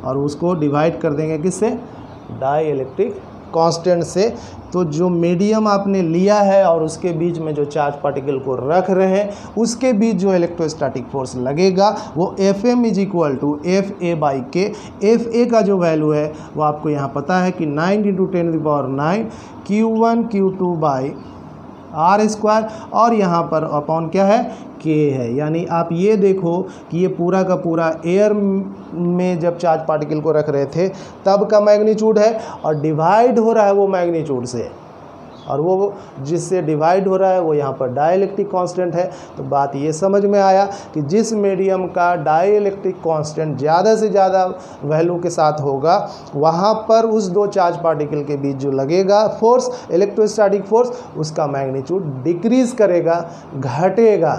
और उसको डिवाइड कर देंगे किससे, डाई इलेक्ट्रिक कांस्टेंट से। तो जो मीडियम आपने लिया है और उसके बीच में जो चार्ज पार्टिकल को रख रहे हैं उसके बीच जो इलेक्ट्रोस्टैटिक फोर्स लगेगा वो Fm is equal to Fa/K। Fa का जो वैल्यू है वो आपको यहाँ पता है कि 9 × 10⁹ Q1 Q2 by r square, और यहाँ पर अपॉन क्या है, K है। यानी आप ये देखो कि ये पूरा का पूरा एयर में जब चार्ज पार्टिकल को रख रहे थे तब का मैग्नीट्यूड है और डिवाइड हो रहा है वो मैग्नीट्यूड से, और वो जिससे डिवाइड हो रहा है वो यहाँ पर डाइलेक्ट्रिक कांस्टेंट है। तो बात ये समझ में आया कि जिस मीडियम का डाइलेक्ट्रिक कांस्टेंट ज़्यादा से ज़्यादा वैल्यू के साथ होगा वहाँ पर उस दो चार्ज पार्टिकल के बीच जो लगेगा फोर्स, इलेक्ट्रोस्टैटिक फोर्स, उसका मैग्नीट्यूड डिक्रीज़ करेगा, घटेगा।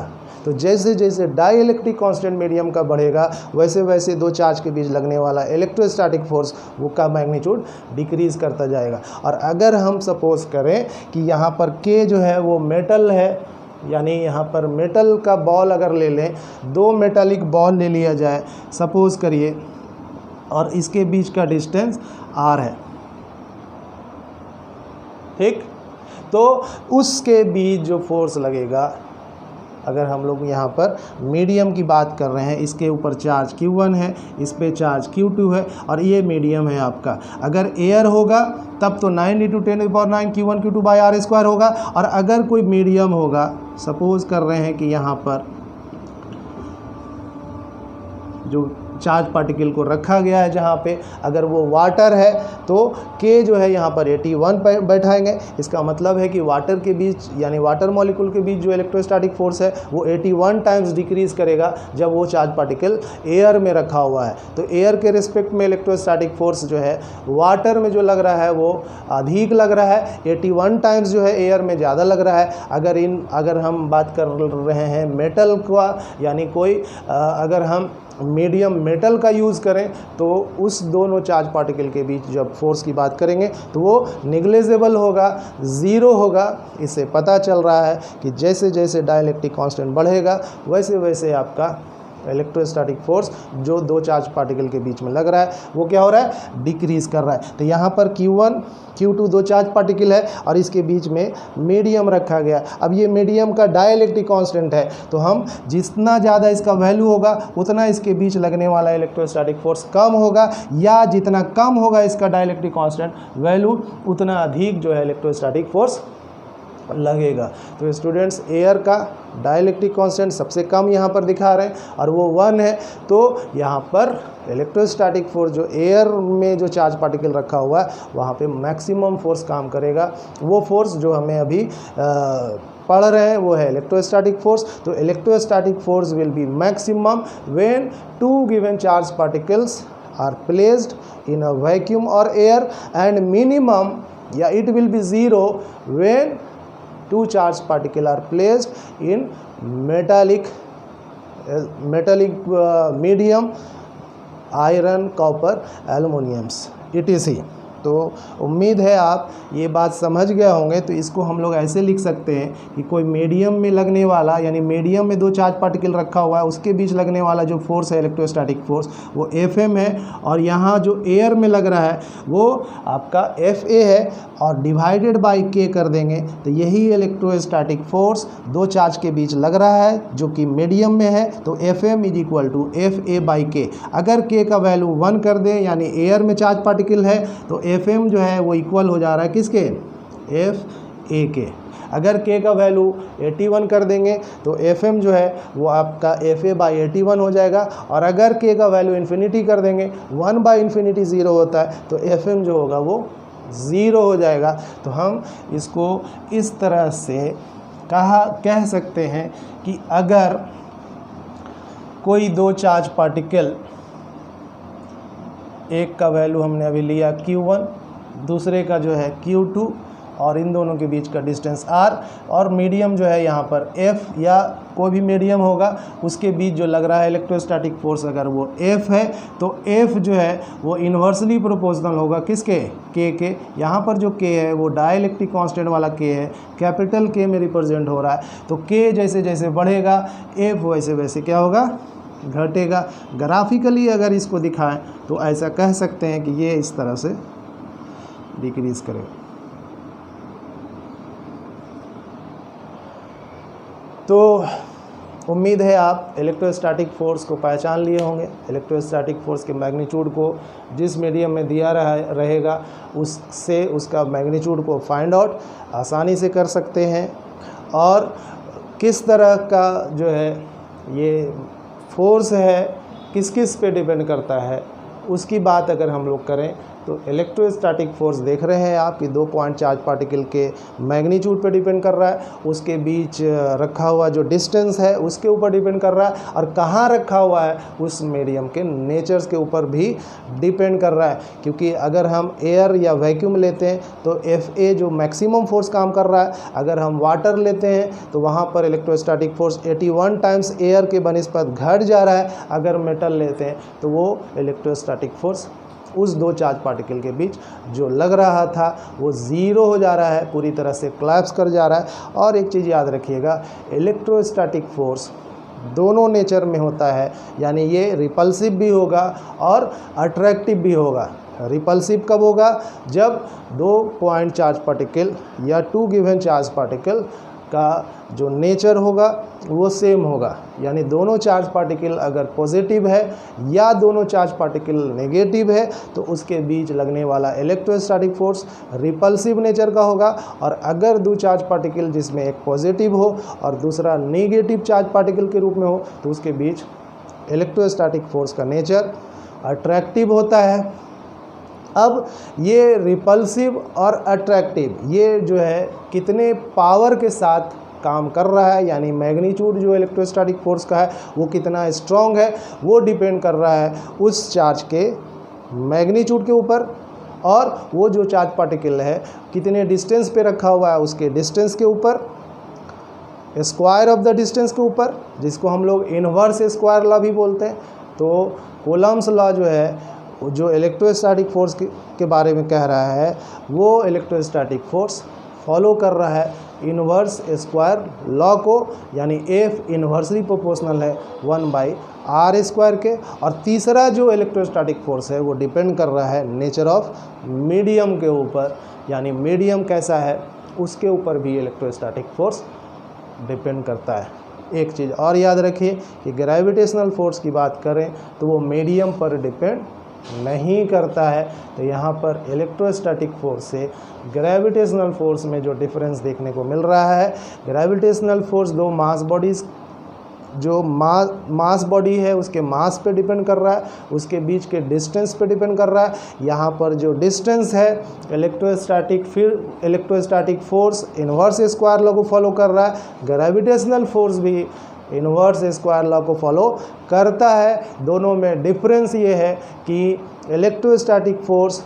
तो जैसे जैसे डाई इलेक्ट्रिक कांस्टेंट मीडियम का बढ़ेगा वैसे वैसे दो चार्ज के बीच लगने वाला इलेक्ट्रोस्टैटिक फोर्स वो का मैग्नीट्यूड डिक्रीज़ करता जाएगा। और अगर हम सपोज करें कि यहाँ पर K जो है वो मेटल है, यानी यहाँ पर मेटल का बॉल अगर ले लें, दो मेटालिक बॉल ले लिया जाए सपोज करिए, और इसके बीच का डिस्टेंस r है, ठीक। तो उसके बीच जो फोर्स लगेगा, अगर हम लोग यहाँ पर मीडियम की बात कर रहे हैं, इसके ऊपर चार्ज Q1 है, इस पे चार्ज Q2 है और ये मीडियम है आपका। अगर एयर होगा तब तो 9 × 10⁹ Q1 Q2 by r square होगा, और अगर कोई मीडियम होगा, सपोज कर रहे हैं कि यहाँ पर जो चार्ज पार्टिकल को रखा गया है जहाँ पे, अगर वो वाटर है तो K जो है यहाँ पर 81 बैठाएंगे। इसका मतलब है कि वाटर के बीच यानी वाटर मॉलिक्यूल के बीच जो इलेक्ट्रोस्टैटिक फोर्स है वो 81 टाइम्स डिक्रीज़ करेगा जब वो चार्ज पार्टिकल एयर में रखा हुआ है। तो एयर के रिस्पेक्ट में इलेक्ट्रोस्टैटिक फोर्स जो है वाटर में जो लग रहा है वो अधिक लग रहा है, 81 टाइम्स जो है एयर में ज़्यादा लग रहा है। अगर हम बात कर रहे हैं मेटल का, यानी कोई अगर हम मीडियम मेटल का यूज़ करें तो उस दोनों चार्ज पार्टिकल के बीच जब फोर्स की बात करेंगे तो वो निग्लेजेबल होगा, ज़ीरो होगा। इससे पता चल रहा है कि जैसे जैसे डाइलेक्ट्रिक कांस्टेंट बढ़ेगा वैसे वैसे आपका इलेक्ट्रोस्टैटिक फोर्स जो दो चार्ज पार्टिकल के बीच में लग रहा है वो क्या हो रहा है, डिक्रीज़ कर रहा है। तो यहाँ पर Q1 Q2 दो चार्ज पार्टिकल है और इसके बीच में मीडियम रखा गया। अब ये मीडियम का डाइलेक्ट्रिक कांस्टेंट है, तो हम जितना ज़्यादा इसका वैल्यू होगा उतना इसके बीच लगने वाला इलेक्ट्रोस्टैटिक फोर्स कम होगा, या जितना कम होगा इसका डाइलेक्ट्रिक कांस्टेंट वैल्यू उतना अधिक जो है इलेक्ट्रोस्टैटिक फोर्स लगेगा। तो स्टूडेंट्स, एयर का डाइलेक्ट्रिक कांस्टेंट सबसे कम यहाँ पर दिखा रहे हैं और वो 1 है। तो यहाँ पर इलेक्ट्रोस्टैटिक फोर्स जो एयर में जो चार्ज पार्टिकल रखा हुआ है वहाँ पे मैक्सिमम फोर्स काम करेगा। वो फोर्स जो हमें अभी पढ़ रहे हैं वो है इलेक्ट्रोस्टैटिक फोर्स। तो electrostatic force will be maximum when two given charge particles are placed in a vacuum और एयर, एंड मिनिमम या it will be 0 when two charge particles are placed in metallic medium, iron, copper, aluminums, etc. तो उम्मीद है आप ये बात समझ गए होंगे। तो इसको हम लोग ऐसे लिख सकते हैं कि कोई मीडियम में लगने वाला, यानी मीडियम में दो चार्ज पार्टिकल रखा हुआ है, उसके बीच लगने वाला जो फोर्स है इलेक्ट्रोस्टैटिक फोर्स वो Fm है, और यहाँ जो एयर में लग रहा है वो आपका Fa है, और डिवाइडेड बाई K कर देंगे तो यही इलेक्ट्रोस्टैटिक फोर्स दो चार्ज के बीच लग रहा है जो कि मीडियम में है। तो Fm is equal to Fa by K। अगर K का वैल्यू 1 कर दें, यानी एयर में चार्ज पार्टिकल है, तो Fm जो है वो इक्वल हो जा रहा है किसके, Fa के। अगर K का वैल्यू 81 कर देंगे तो Fm जो है वो आपका Fa बाई 81 हो जाएगा, और अगर K का वैल्यू इन्फिनिटी कर देंगे, 1 बाई इन्फिनिटी 0 होता है, तो Fm जो होगा वो 0 हो जाएगा। तो हम इसको इस तरह से कह सकते हैं कि अगर कोई दो चार्ज पार्टिकल, एक का वैल्यू हमने अभी लिया Q1, दूसरे का जो है Q2, और इन दोनों के बीच का डिस्टेंस r, और मीडियम जो है यहाँ पर F या कोई भी मीडियम होगा, उसके बीच जो लग रहा है इलेक्ट्रोस्टैटिक फोर्स अगर वो F है, तो F जो है वो इन्वर्सली प्रोपोर्शनल होगा किसके, K के। यहाँ पर जो K है वो डाइलेक्ट्रिक कांस्टेंट वाला K है, कैपिटल K में रिप्रेजेंट हो रहा है। तो K जैसे जैसे बढ़ेगा F वैसे वैसे क्या होगा, घटेगा। ग्राफिकली अगर इसको दिखाएं तो ऐसा कह सकते हैं कि ये इस तरह से डिक्रीज करेगा। तो उम्मीद है आप इलेक्ट्रोस्टैटिक फोर्स को पहचान लिए होंगे। इलेक्ट्रोस्टैटिक फोर्स के मैग्नीट्यूड को जिस मीडियम में दिया रहेगा उससे उसका मैग्नीट्यूड को फाइंड आउट आसानी से कर सकते हैं, और किस तरह का जो है ये फोर्स है किस किस पे डिपेंड करता है उसकी बात अगर हम लोग करें तो इलेक्ट्रोस्टैटिक फोर्स देख रहे हैं आप कि 2 पॉइंट चार्ज पार्टिकल के मैग्नीट्यूड पे डिपेंड कर रहा है, उसके बीच रखा हुआ जो डिस्टेंस है उसके ऊपर डिपेंड कर रहा है, और कहाँ रखा हुआ है उस मीडियम के नेचर्स के ऊपर भी डिपेंड कर रहा है। क्योंकि अगर हम एयर या वैक्यूम लेते हैं तो Fa जो मैक्सिमम फोर्स काम कर रहा है, अगर हम वाटर लेते हैं तो वहाँ पर इलेक्ट्रोस्टैटिक फोर्स 81 टाइम्स एयर के बनिस्पत घट जा रहा है। अगर मेटल लेते हैं तो वो इलेक्ट्रोस्टैटिक फोर्स उस दो चार्ज पार्टिकल के बीच जो लग रहा था वो 0 हो जा रहा है, पूरी तरह से कोलैप्स कर जा रहा है। और एक चीज़ याद रखिएगा, इलेक्ट्रोस्टैटिक फोर्स दोनों नेचर में होता है, यानी ये रिपल्सिव भी होगा और अट्रैक्टिव भी होगा। रिपल्सिव कब होगा, जब 2 पॉइंट चार्ज पार्टिकल या 2 गिवन चार्ज पार्टिकल का जो नेचर होगा वो सेम होगा, यानी दोनों चार्ज पार्टिकल अगर पॉजिटिव है या दोनों चार्ज पार्टिकल नेगेटिव है तो उसके बीच लगने वाला इलेक्ट्रोस्टैटिक फोर्स रिपल्सिव नेचर का होगा। और अगर दो चार्ज पार्टिकल जिसमें एक पॉजिटिव हो और दूसरा नेगेटिव चार्ज पार्टिकल के रूप में हो तो उसके बीच इलेक्ट्रोस्टैटिक फोर्स का नेचर अट्रैक्टिव होता है। अब ये रिपल्सिव और अट्रैक्टिव ये जो है कितने पावर के साथ काम कर रहा है, यानी मैग्नीट्यूड जो इलेक्ट्रोस्टैटिक फोर्स का है वो कितना स्ट्रॉन्ग है, वो डिपेंड कर रहा है उस चार्ज के मैग्नीट्यूड के ऊपर, और वो जो चार्ज पार्टिकल है कितने डिस्टेंस पे रखा हुआ है उसके डिस्टेंस के ऊपर, स्क्वायर ऑफ द डिस्टेंस के ऊपर, जिसको हम लोग इनवर्स स्क्वायर लॉ भी बोलते हैं। तो कूलम्ब्स लॉ जो है जो इलेक्ट्रोस्टैटिक फोर्स के बारे में कह रहा है वो इलेक्ट्रोस्टैटिक फोर्स फॉलो कर रहा है इनवर्स स्क्वायर लॉ को, यानी F इन्वर्सली प्रोपोर्शनल है 1/r² के। और तीसरा जो इलेक्ट्रोस्टैटिक फोर्स है वो डिपेंड कर रहा है नेचर ऑफ मीडियम के ऊपर, यानी मीडियम कैसा है उसके ऊपर भी इलेक्ट्रोस्टैटिक फोर्स डिपेंड करता है। एक चीज़ और याद रखिए कि ग्रेविटेशनल फोर्स की बात करें तो वो मीडियम पर डिपेंड नहीं करता है। तो यहाँ पर इलेक्ट्रोस्टैटिक फोर्स से ग्रेविटेशनल फोर्स में जो डिफरेंस देखने को मिल रहा है, ग्रेविटेशनल फोर्स दो मास बॉडीज़, जो मास बॉडी है उसके मास पे डिपेंड कर रहा है, उसके बीच के डिस्टेंस पे डिपेंड कर रहा है। यहाँ पर जो डिस्टेंस है electrostatic force inverse square law को फॉलो कर रहा है, ग्रेविटेशनल फोर्स भी इन्वर्स स्क्वायर लॉ को फॉलो करता है। दोनों में डिफरेंस ये है कि electrostatic force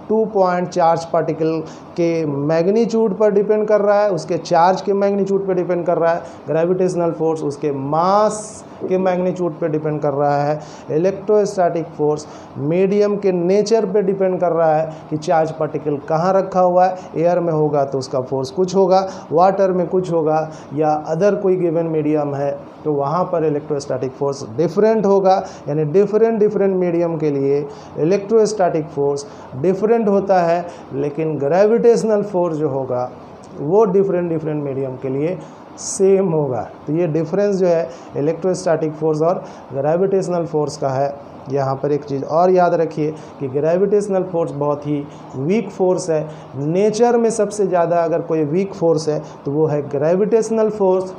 2 point charge particle के मैग्नीट्यूड पर डिपेंड कर रहा है, उसके चार्ज के मैग्नीट्यूड पर डिपेंड कर रहा है। ग्रेविटेशनल फोर्स उसके मास के मैग्नीट्यूड पे डिपेंड कर रहा है। इलेक्ट्रोस्टैटिक फोर्स मीडियम के नेचर पे डिपेंड कर रहा है कि चार्ज पार्टिकल कहाँ रखा हुआ है। एयर में होगा तो उसका फोर्स कुछ होगा, वाटर में कुछ होगा, या अदर कोई गिवन मीडियम है तो वहाँ पर इलेक्ट्रोस्टैटिक फोर्स डिफरेंट होगा। यानी डिफरेंट मीडियम के लिए इलेक्ट्रोस्टैटिक फोर्स डिफरेंट होता है, लेकिन ग्रेविटेशनल फोर्स जो होगा वो डिफरेंट मीडियम के लिए सेम होगा। तो ये डिफरेंस जो है इलेक्ट्रोस्टैटिक फोर्स और ग्रेविटेशनल फोर्स का है। यहाँ पर एक चीज़ और याद रखिए कि ग्रेविटेशनल फोर्स बहुत ही वीक फोर्स है। नेचर में सबसे ज़्यादा अगर कोई वीक फोर्स है तो वो है ग्रेविटेशनल फोर्स,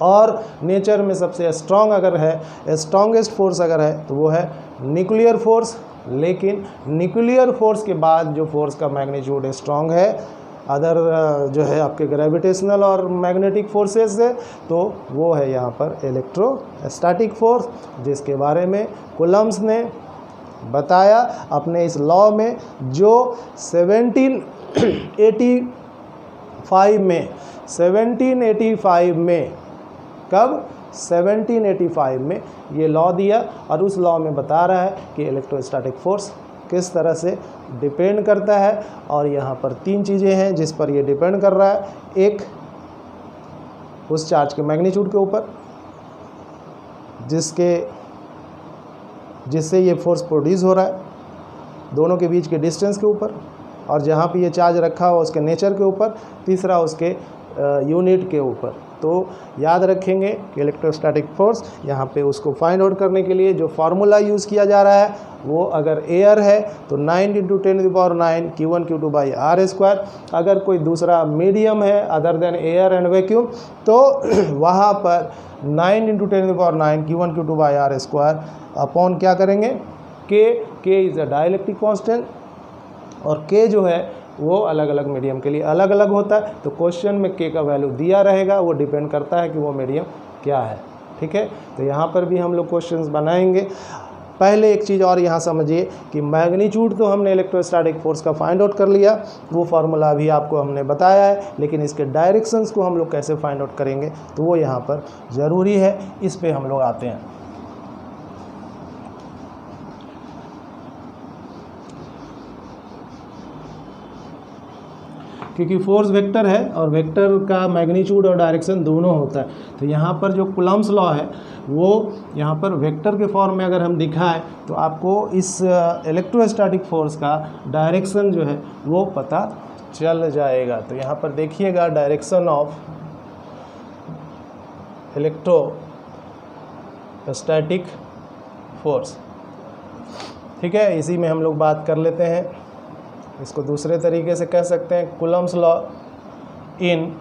और नेचर में सबसे स्ट्रॉन्ग अगर है, स्ट्रॉन्गेस्ट फोर्स अगर है तो वो है न्यूक्लियर फोर्स। लेकिन न्यूक्लियर फोर्स के बाद जो फोर्स का मैग्नीट्यूड स्ट्रॉन्ग है अदर जो है आपके ग्रेविटेशनल और मैग्नेटिक फोर्सेस से, तो वो है यहाँ पर इलेक्ट्रोस्टैटिक फोर्स, जिसके बारे में कूलम्ब्स ने बताया अपने इस लॉ में, जो 1785 में कब 1785 में ये लॉ दिया, और उस लॉ में बता रहा है कि इलेक्ट्रोस्टैटिक फोर्स किस तरह से डिपेंड करता है। और यहाँ पर 3 चीज़ें हैं जिस पर ये डिपेंड कर रहा है। एक, उस चार्ज के मैग्नीट्यूड के ऊपर जिससे ये फोर्स प्रोड्यूस हो रहा है, दोनों के बीच के डिस्टेंस के ऊपर, और जहाँ पे ये चार्ज रखा हुआ उसके नेचर के ऊपर, तीसरा उसके यूनिट के ऊपर। तो याद रखेंगे कि इलेक्ट्रोस्टैटिक फोर्स यहाँ पे उसको फाइंड आउट करने के लिए जो फार्मूला यूज़ किया जा रहा है वो अगर एयर है तो 9 × 10⁹ Q1 Q2/r²। अगर कोई दूसरा मीडियम है other than air and vacuum तो वहाँ पर 9 × 10⁹ Q1 Q2/r² अपॉन क्या करेंगे, K is a dielectric constant, और K जो है वो अलग अलग मीडियम के लिए अलग अलग होता है। तो क्वेश्चन में K का वैल्यू दिया रहेगा, वो डिपेंड करता है कि वो मीडियम क्या है। ठीक है, तो यहाँ पर भी हम लोग क्वेश्चंस बनाएंगे। पहले एक चीज़ और यहाँ समझिए कि मैग्नीट्यूड तो हमने इलेक्ट्रोस्टैटिक फोर्स का फाइंड आउट कर लिया, वो फार्मूला भी आपको हमने बताया है, लेकिन इसके डायरेक्शंस को हम लोग कैसे फाइंड आउट करेंगे तो वो यहाँ पर ज़रूरी है। इस पर हम लोग आते हैं। क्योंकि फोर्स वेक्टर है और वेक्टर का मैग्नीट्यूड और डायरेक्शन दोनों होता है, तो यहाँ पर जो कूलम्ब्स लॉ है वो यहाँ पर वेक्टर के फॉर्म में अगर हम दिखाएं तो आपको इस इलेक्ट्रोस्टैटिक फोर्स का डायरेक्शन जो है वो पता चल जाएगा। तो यहाँ पर देखिएगा डायरेक्शन ऑफ इलेक्ट्रोस्टैटिक फोर्स। ठीक है, इसी में हम लोग बात कर लेते हैं। इसको दूसरे तरीके से कह सकते हैं Coulomb's law in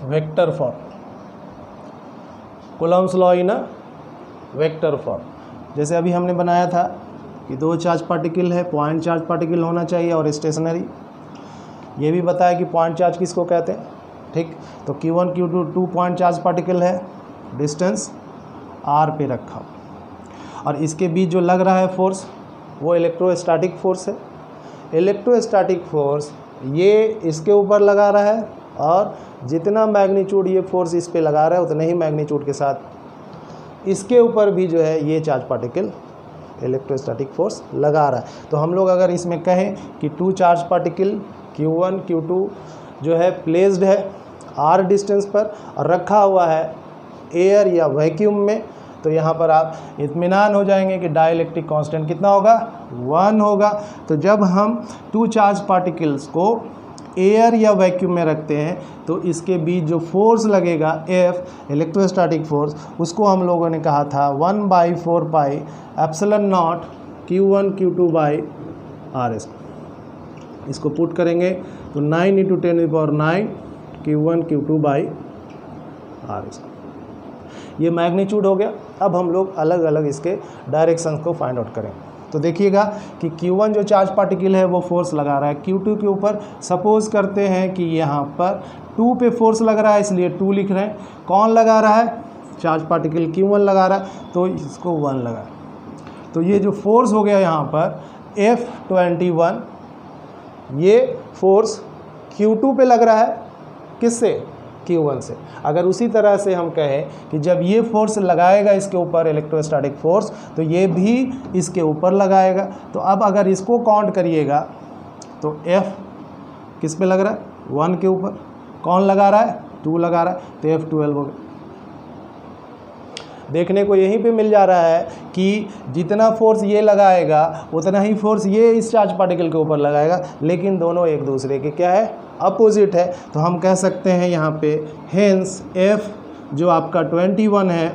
vector form. Coulomb's law in a vector form, जैसे अभी हमने बनाया था कि 2 चार्ज पार्टिकल है, पॉइंट चार्ज पार्टिकल होना चाहिए और स्टेशनरी। ये भी बताया कि पॉइंट चार्ज किसको कहते हैं। ठीक, तो Q1 Q2 2 point charge particle है, डिस्टेंस r पे रखा, और इसके बीच जो लग रहा है फोर्स वो इलेक्ट्रोस्टैटिक फोर्स है। इलेक्ट्रोस्टैटिक फोर्स ये इसके ऊपर लगा रहा है, और जितना मैग्नीट्यूड ये फोर्स इस पे लगा रहा है उतने ही मैग्नीट्यूड के साथ इसके ऊपर भी जो है ये चार्ज पार्टिकल इलेक्ट्रोस्टैटिक फोर्स लगा रहा है। तो हम लोग अगर इसमें कहें कि 2 चार्ज पार्टिकल Q1 Q2 जो है प्लेस्ड है r डिस्टेंस पर और रखा हुआ है एयर या वैक्यूम में, तो यहाँ पर आप इत्मीनान हो जाएंगे कि डाइलेक्ट्रिक कांस्टेंट कितना होगा, 1 होगा। तो जब हम 2 चार्ज पार्टिकल्स को एयर या वैक्यूम में रखते हैं तो इसके बीच जो फोर्स लगेगा F इलेक्ट्रोस्टैटिक फोर्स, उसको हम लोगों ने कहा था 1/4 pi epsilon naught Q1 Q2/r²। इसको पुट करेंगे तो 9 × 10⁹ Q1 Q2/r²। ये मैग्नीट्यूड हो गया। अब हम लोग अलग अलग इसके डायरेक्शंस को फाइंड आउट करें। तो देखिएगा कि Q1 जो चार्ज पार्टिकल है वो फोर्स लगा रहा है Q2 के ऊपर। सपोज करते हैं कि यहाँ पर 2 पे फोर्स लग रहा है, इसलिए 2 लिख रहे हैं। कौन लगा रहा है, चार्ज पार्टिकल Q1 लगा रहा है, तो इसको 1 लगा। तो ये जो फोर्स हो गया यहाँ पर F21 ये फोर्स Q2 पे लग रहा है, किससे? Q1 से। अगर उसी तरह से हम कहें कि जब ये फोर्स लगाएगा इसके ऊपर इलेक्ट्रोस्टैटिक फोर्स, तो ये भी इसके ऊपर लगाएगा। तो अब अगर इसको काउंट करिएगा तो F किस पे लग रहा है? 1 के ऊपर। कौन लगा रहा है? 2 लगा रहा है, तो F12 हो गया। देखने को यहीं पे मिल जा रहा है कि जितना फोर्स ये लगाएगा उतना ही फोर्स ये इस चार्ज पार्टिकल के ऊपर लगाएगा, लेकिन दोनों एक दूसरे के क्या है? अपोजिट है। तो हम कह सकते हैं यहाँ पे हेंस F जो आपका 21 है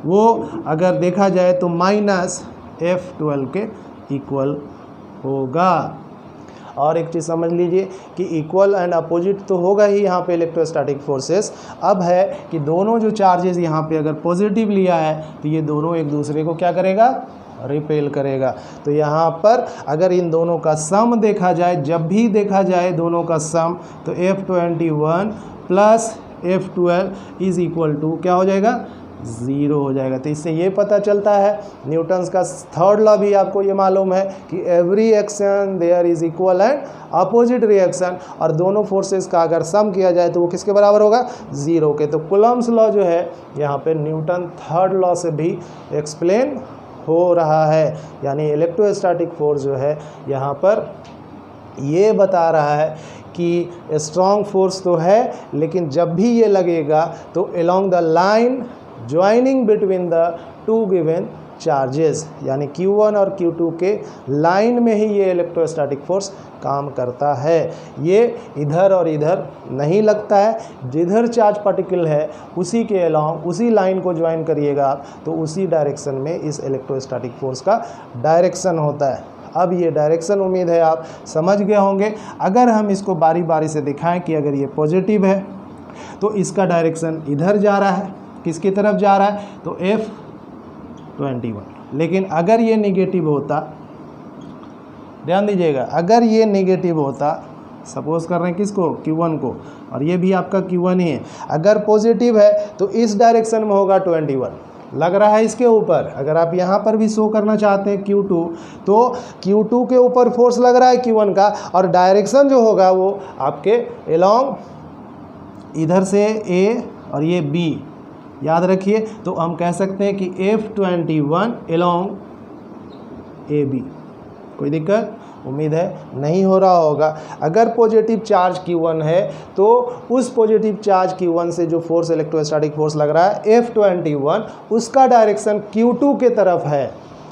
वो अगर देखा जाए तो माइनस F12 के इक्वल होगा। और एक चीज़ समझ लीजिए कि इक्वल एंड अपोजिट तो होगा ही यहाँ पे इलेक्ट्रोस्टैटिक फोर्सेस। अब है कि दोनों जो चार्जेस यहाँ पे अगर पॉजिटिव लिया है तो ये दोनों एक दूसरे को क्या करेगा? रिपेल करेगा। तो यहाँ पर अगर इन दोनों का सम देखा जाए, जब भी देखा जाए दोनों का सम, तो F21 plus F12 is equal to क्या हो जाएगा? 0 हो जाएगा। तो इससे ये पता चलता है, न्यूटन्स का थर्ड लॉ भी आपको ये मालूम है कि every action there is equal and opposite reaction, और दोनों फोर्सेस का अगर सम किया जाए तो वो किसके बराबर होगा? 0 के। तो कूलम्ब्स लॉ जो है यहाँ पे न्यूटन थर्ड लॉ से भी एक्सप्लेन हो रहा है। यानी इलेक्ट्रोस्टैटिक फोर्स जो है यहाँ पर ये बता रहा है कि स्ट्रॉन्ग फोर्स तो है, लेकिन जब भी ये लगेगा तो along the line joining between the two given charges, यानी Q1 और Q2 के लाइन में ही ये इलेक्ट्रोस्टैटिक फोर्स काम करता है। ये इधर और इधर नहीं लगता है। जिधर चार्ज पार्टिकल है उसी के अलोंग, उसी लाइन को ज्वाइन करिएगा आप, तो उसी डायरेक्शन में इस इलेक्ट्रोस्टैटिक फोर्स का डायरेक्शन होता है। अब ये डायरेक्शन उम्मीद है आप समझ गए होंगे। अगर हम इसको बारी बारी से दिखाएं कि अगर ये पॉजिटिव है तो इसका डायरेक्शन इधर जा रहा है, किसकी तरफ जा रहा है? तो F21। लेकिन अगर ये नेगेटिव होता, ध्यान दीजिएगा, अगर ये नेगेटिव होता, सपोज कर रहे हैं किसको? Q1 को, और ये भी आपका Q1 ही है। अगर पॉजिटिव है तो इस डायरेक्शन में होगा 21, लग रहा है इसके ऊपर। अगर आप यहाँ पर भी शो करना चाहते हैं Q2, तो Q2 के ऊपर फोर्स लग रहा है Q1 का, और डायरेक्शन जो होगा वो आपके अलोंग इधर से A और ये B, याद रखिए। तो हम कह सकते हैं कि F21 अलोंग AB। कोई दिक्कत? उम्मीद है नहीं हो रहा होगा। अगर पॉजिटिव चार्ज Q1 है तो उस पॉजिटिव चार्ज Q1 से जो फोर्स इलेक्ट्रोस्टैटिक फोर्स लग रहा है F21, उसका डायरेक्शन Q2 के तरफ है।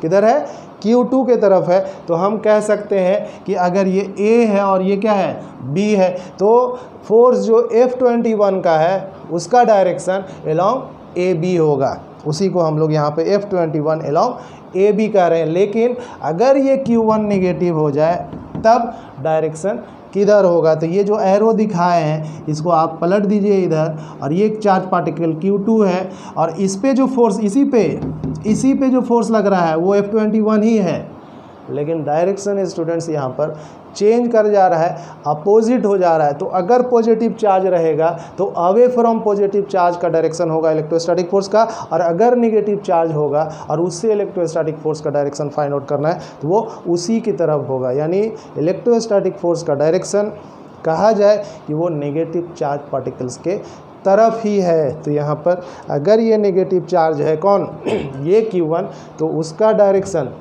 किधर है? Q2 के तरफ है। तो हम कह सकते हैं कि अगर ये A है और ये क्या है? B है, तो फोर्स जो F21 का है उसका डायरेक्शन अलोंग AB होगा। उसी को हम लोग यहाँ पे F21 अलोंग AB कह रहे हैं। लेकिन अगर ये Q1 नेगेटिव हो जाए तब डायरेक्शन किधर होगा? तो ये जो एरो दिखाए हैं इसको आप पलट दीजिए इधर, और ये चार्ज पार्टिकल Q2 है, और इस पे जो फोर्स, इसी पे जो फोर्स लग रहा है वो F21 ही है, लेकिन डायरेक्शन स्टूडेंट्स यहाँ पर चेंज कर जा रहा है, अपोजिट हो जा रहा है। तो अगर पॉजिटिव चार्ज रहेगा तो अवे फ्रॉम पॉजिटिव चार्ज का डायरेक्शन होगा इलेक्ट्रोस्टैटिक फोर्स का, और अगर नेगेटिव चार्ज होगा और उससे इलेक्ट्रोस्टैटिक फोर्स का डायरेक्शन फाइंड आउट करना है तो वो उसी की तरफ होगा। यानी इलेक्ट्रोस्टैटिक फोर्स का डायरेक्शन कहा जाए कि वो नेगेटिव चार्ज पार्टिकल्स के तरफ ही है। तो यहाँ पर अगर ये नेगेटिव चार्ज है कौन? ये Q1, तो उसका डायरेक्शन,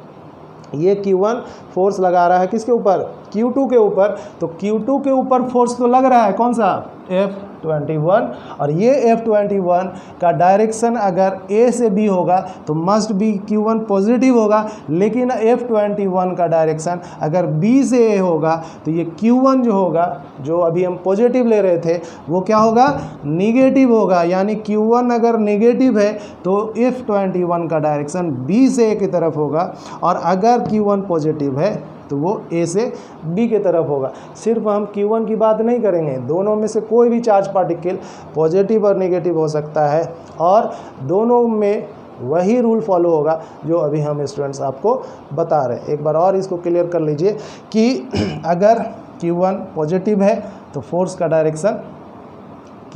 ये Q1 फोर्स लगा रहा है किसके ऊपर? Q2 के ऊपर। तो Q2 के ऊपर फोर्स तो लग रहा है कौन सा? F21, और ये F21 का डायरेक्शन अगर A से B होगा तो मस्ट बी Q1 पॉजिटिव होगा, लेकिन F21 का डायरेक्शन अगर B से A होगा तो ये Q1 जो होगा, जो अभी हम पॉजिटिव ले रहे थे, वो क्या होगा? नेगेटिव होगा। यानी Q1 अगर नेगेटिव है तो F21 का डायरेक्शन B से A की तरफ होगा, और अगर Q1 पॉजिटिव है तो वो A से B की तरफ होगा। सिर्फ हम Q1 की बात नहीं करेंगे, दोनों में से कोई भी चार्ज पार्टिकल पॉजिटिव और नेगेटिव हो सकता है, और दोनों में वही रूल फॉलो होगा जो अभी हम स्टूडेंट्स आपको बता रहे हैं। एक बार और इसको क्लियर कर लीजिए कि अगर Q1 पॉजिटिव है तो फोर्स का डायरेक्शन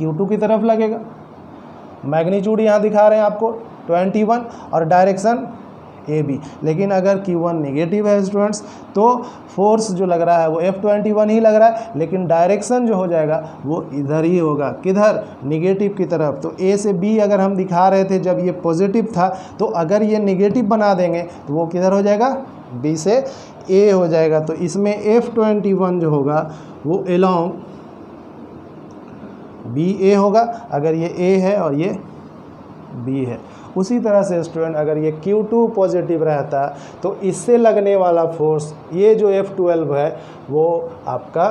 Q2 की तरफ लगेगा। मैग्नीट्यूड यहाँ दिखा रहे हैं आपको 21, और डायरेक्शन ए बी। लेकिन अगर Q1 नेगेटिव है स्टूडेंट्स तो फोर्स जो लग रहा है वो F21 ही लग रहा है, लेकिन डायरेक्शन जो हो जाएगा वो इधर ही होगा, किधर, निगेटिव की तरफ। तो ए से बी अगर हम दिखा रहे थे जब ये पॉजिटिव था, तो अगर ये निगेटिव बना देंगे तो वो किधर हो जाएगा, बी से ए हो जाएगा। तो इसमें F21 जो होगा वो अलोंग बी ए होगा, अगर ये ए है और ये बी है। उसी तरह से स्टूडेंट अगर ये Q2 पॉजिटिव रहता तो इससे लगने वाला फोर्स ये जो F12 है वो आपका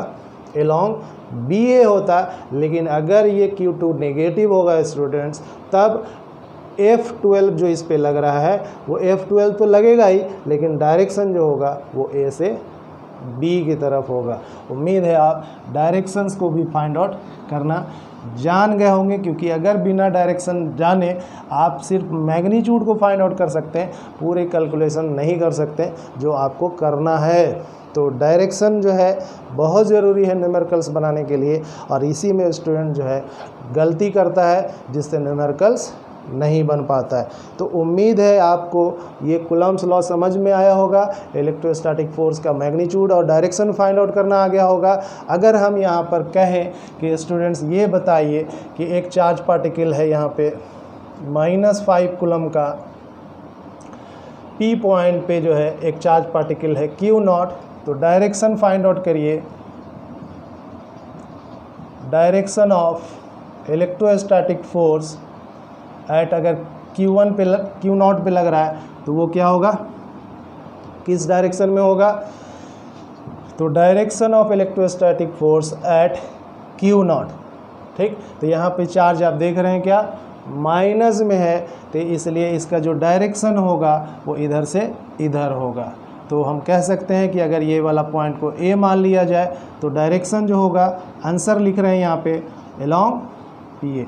अलोंग बी ए होता। लेकिन अगर ये Q2 नेगेटिव होगा स्टूडेंट्स, तब F12 जो इस पे लग रहा है वो F12 तो लगेगा ही, लेकिन डायरेक्शन जो होगा वो ए से बी की तरफ होगा। उम्मीद है आप डायरेक्शंस को भी फाइंड आउट करना जान गए होंगे, क्योंकि अगर बिना डायरेक्शन जाने आप सिर्फ मैग्नीट्यूड को फाइंड आउट कर सकते हैं, पूरे कैलकुलेशन नहीं कर सकते जो आपको करना है। तो डायरेक्शन जो है बहुत ज़रूरी है न्यूमेरिकल्स बनाने के लिए, और इसी में स्टूडेंट जो है गलती करता है जिससे न्यूमेरिकल्स नहीं बन पाता है। तो उम्मीद है आपको ये कूलम्ब्स लॉ समझ में आया होगा, इलेक्ट्रोस्टैटिक फोर्स का मैग्नीट्यूड और डायरेक्शन फाइंड आउट करना आ गया होगा। अगर हम यहाँ पर कहें कि स्टूडेंट्स ये बताइए कि एक चार्ज पार्टिकल है यहाँ पे -5 कूलम्ब का, P पॉइंट पे जो है एक चार्ज पार्टिकल है Q0, तो डायरेक्शन फाइंड आउट करिए। Direction of electrostatic force at, अगर Q0 पे लग रहा है तो वो क्या होगा, किस डायरेक्शन में होगा, तो direction of electrostatic force at Q0। ठीक, तो यहाँ पे चार्ज आप देख रहे हैं क्या, माइनस में है, तो इसलिए इसका जो डायरेक्शन होगा वो इधर से इधर होगा। तो हम कह सकते हैं कि अगर ये वाला पॉइंट को ए मान लिया जाए तो डायरेक्शन जो होगा, आंसर लिख रहे हैं यहाँ पे अलोंग पी ए।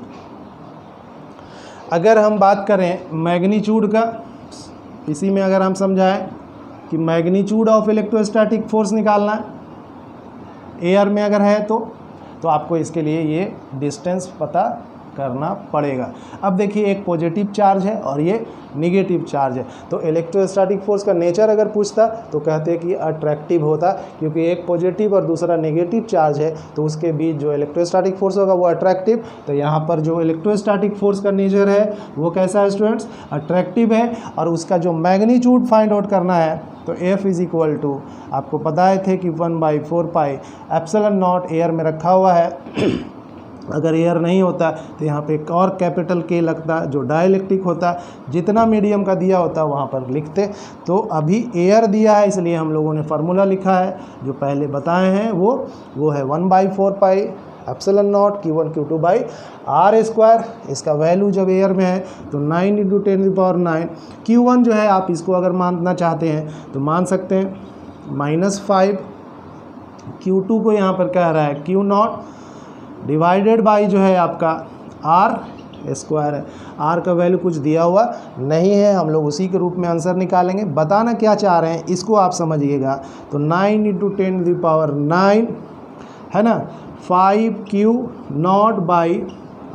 अगर हम बात करें मैग्नीट्यूड का, इसी में अगर हम समझाएं कि मैग्नीट्यूड ऑफ इलेक्ट्रोस्टैटिक फोर्स निकालना है एयर में अगर है तो आपको इसके लिए ये डिस्टेंस पता करना पड़ेगा। अब देखिए एक पॉजिटिव चार्ज है और ये निगेटिव चार्ज है, तो इलेक्ट्रोस्टैटिक फोर्स का नेचर अगर पूछता तो कहते हैं कि अट्रैक्टिव होता, क्योंकि एक पॉजिटिव और दूसरा नेगेटिव चार्ज है तो उसके बीच जो इलेक्ट्रोस्टैटिक फोर्स होगा वो अट्रैक्टिव। तो यहाँ पर जो इलेक्ट्रोस्टैटिक फोर्स का नेचर है वो कैसा है स्टूडेंट्स, अट्रैक्टिव है। और उसका जो मैग्नीट्यूड फाइंड आउट करना है तो F इज इक्वल टू, आपको पता है थे कि 1/4 पाई एप्सिलॉन नॉट एयर में रखा हुआ है। अगर एयर नहीं होता तो यहाँ पे एक और कैपिटल K लगता जो डाइलेक्ट्रिक होता, जितना मीडियम का दिया होता वहाँ पर लिखते। तो अभी एयर दिया है इसलिए हम लोगों ने फार्मूला लिखा है जो पहले बताए हैं, वो है 1/4 pi epsilon naught Q1 Q2 by R square. इसका वैल्यू जब एयर में है तो 9 × 10⁹। Q1 जो है आप इसको अगर मानना चाहते हैं तो मान सकते हैं -5, Q2 को यहाँ पर कह रहा है Q0 डिवाइडेड बाई जो है आपका R स्क्वायर है। R का वैल्यू कुछ दिया हुआ नहीं है, हम लोग उसी के रूप में आंसर निकालेंगे। बताना क्या चाह रहे हैं इसको आप समझिएगा। तो 9 × 10⁹ है ना, 5Q0 by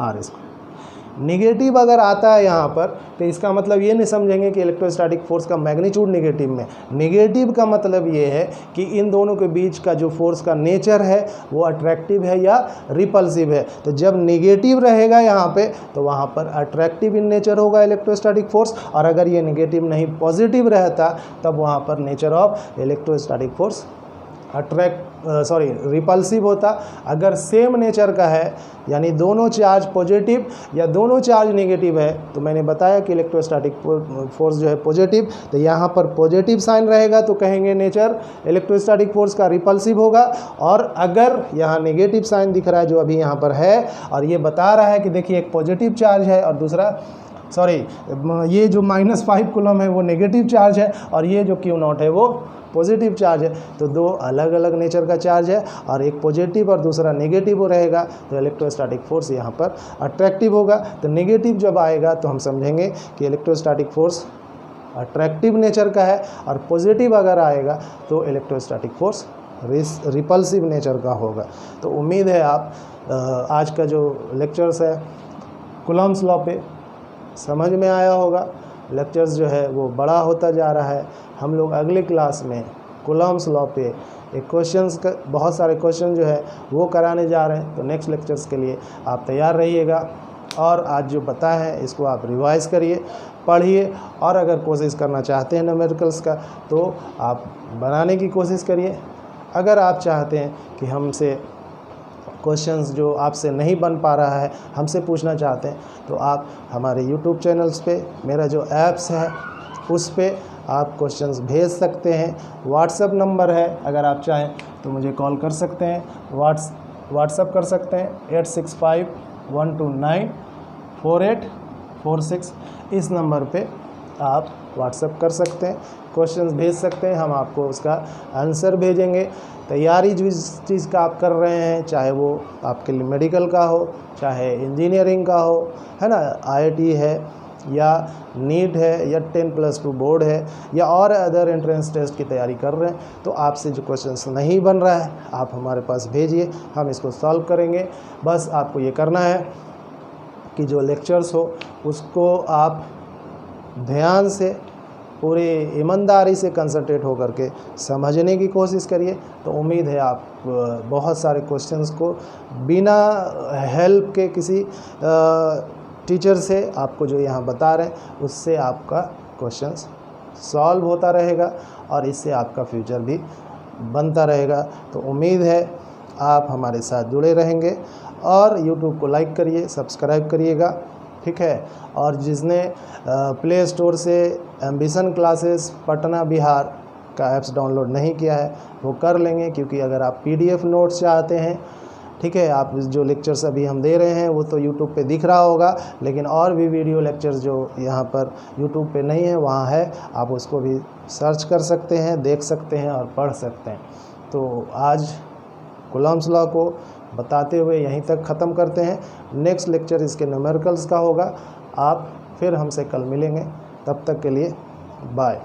R square. Negative अगर आता है यहाँ पर तो इसका मतलब ये नहीं समझेंगे कि इलेक्ट्रोस्टैटिक फोर्स का मैग्नीट्यूड नेगेटिव में। नेगेटिव का मतलब ये है कि इन दोनों के बीच का जो फोर्स का नेचर है वो अट्रैक्टिव है या रिपल्सिव है। तो जब नेगेटिव रहेगा यहाँ पे तो वहाँ पर अट्रैक्टिव इन नेचर होगा इलेक्ट्रोस्टैटिक फोर्स, और अगर ये नेगेटिव नहीं पॉजिटिव रहता तब वहाँ पर nature of electrostatic force repulsive होता। अगर सेम नेचर का है यानी दोनों चार्ज पॉजिटिव या दोनों चार्ज नेगेटिव है, तो मैंने बताया कि इलेक्ट्रोस्टैटिक फोर्स जो है पॉजिटिव, तो यहाँ पर पॉजिटिव साइन रहेगा तो कहेंगे नेचर इलेक्ट्रोस्टैटिक फोर्स का रिपल्सिव होगा। और अगर यहाँ नेगेटिव साइन दिख रहा है जो अभी यहाँ पर है, और ये बता रहा है कि देखिए एक पॉजिटिव चार्ज है और दूसरा ये जो -5 कूलम है वो नेगेटिव चार्ज है और ये जो Q0 है वो पॉजिटिव चार्ज है, तो दो अलग अलग नेचर का चार्ज है और एक पॉजिटिव और दूसरा नेगेटिव रहेगा, तो इलेक्ट्रोस्टैटिक फोर्स यहाँ पर अट्रैक्टिव होगा। तो नेगेटिव जब आएगा तो हम समझेंगे कि इलेक्ट्रोस्टैटिक फोर्स अट्रैक्टिव नेचर का है, और पॉजिटिव अगर आएगा तो इलेक्ट्रोस्टैटिक फोर्स रिपल्सिव नेचर का होगा। तो उम्मीद है आप आज का जो लेक्चर्स है कूलम्ब्स लॉ पे समझ में आया होगा। लेक्चर्स जो है वो बड़ा होता जा रहा है। हम लोग अगले क्लास में कूलम्ब्स लॉ पे एक बहुत सारे क्वेश्चन जो है वो कराने जा रहे हैं। तो नेक्स्ट लेक्चर्स के लिए आप तैयार रहिएगा और आज जो बताया है इसको आप रिवाइज़ करिए, पढ़िए, और अगर कोशिश करना चाहते हैं न्यूमेरिकल्स का तो आप बनाने की कोशिश करिए। अगर आप चाहते हैं कि हमसे क्वेश्चंस जो आपसे नहीं बन पा रहा है हमसे पूछना चाहते हैं तो आप हमारे यूट्यूब चैनल्स पे, मेरा जो ऐप्स है उस पे आप क्वेश्चंस भेज सकते हैं। व्हाट्सएप नंबर है, अगर आप चाहें तो मुझे कॉल कर सकते हैं, व्हाट्सएप कर सकते हैं 8651294846। इस नंबर पे आप व्हाट्सएप कर सकते हैं, क्वेश्चंस भेज सकते हैं, हम आपको उसका आंसर भेजेंगे। तैयारी जिस चीज़ का आप कर रहे हैं, चाहे वो आपके लिए मेडिकल का हो, चाहे इंजीनियरिंग का हो, है ना, IIT है या नीट है या 10+2 बोर्ड है या और अदर एंट्रेंस टेस्ट की तैयारी कर रहे हैं, तो आपसे जो क्वेश्चंस नहीं बन रहा है आप हमारे पास भेजिए, हम इसको सॉल्व करेंगे। बस आपको ये करना है कि जो लेक्चर्स हो उसको आप ध्यान से, पूरी ईमानदारी से कंसंट्रेट होकर के समझने की कोशिश करिए। तो उम्मीद है आप बहुत सारे क्वेश्चंस को बिना हेल्प के किसी टीचर से आपको जो यहाँ बता रहे हैं उससे आपका क्वेश्चंस सॉल्व होता रहेगा और इससे आपका फ्यूचर भी बनता रहेगा। तो उम्मीद है आप हमारे साथ जुड़े रहेंगे और यूट्यूब को लाइक करिए, सब्सक्राइब करिएगा, ठीक है। और जिसने प्ले स्टोर से एम्बिशन क्लासेस पटना बिहार का ऐप्स डाउनलोड नहीं किया है वो कर लेंगे, क्योंकि अगर आप PDF नोट्स चाहते हैं, ठीक है, आप जो लेक्चर्स अभी हम दे रहे हैं वो तो यूट्यूब पे दिख रहा होगा, लेकिन और भी वीडियो लेक्चर्स जो यहाँ पर यूट्यूब पे नहीं है वहाँ है, आप उसको भी सर्च कर सकते हैं, देख सकते हैं और पढ़ सकते हैं। तो आज कूलम्ब्स लॉ को बताते हुए यहीं तक ख़त्म करते हैं। नेक्स्ट लेक्चर इसके न्यूमेरिकल्स का होगा। आप फिर हमसे कल मिलेंगे, तब तक के लिए बाय।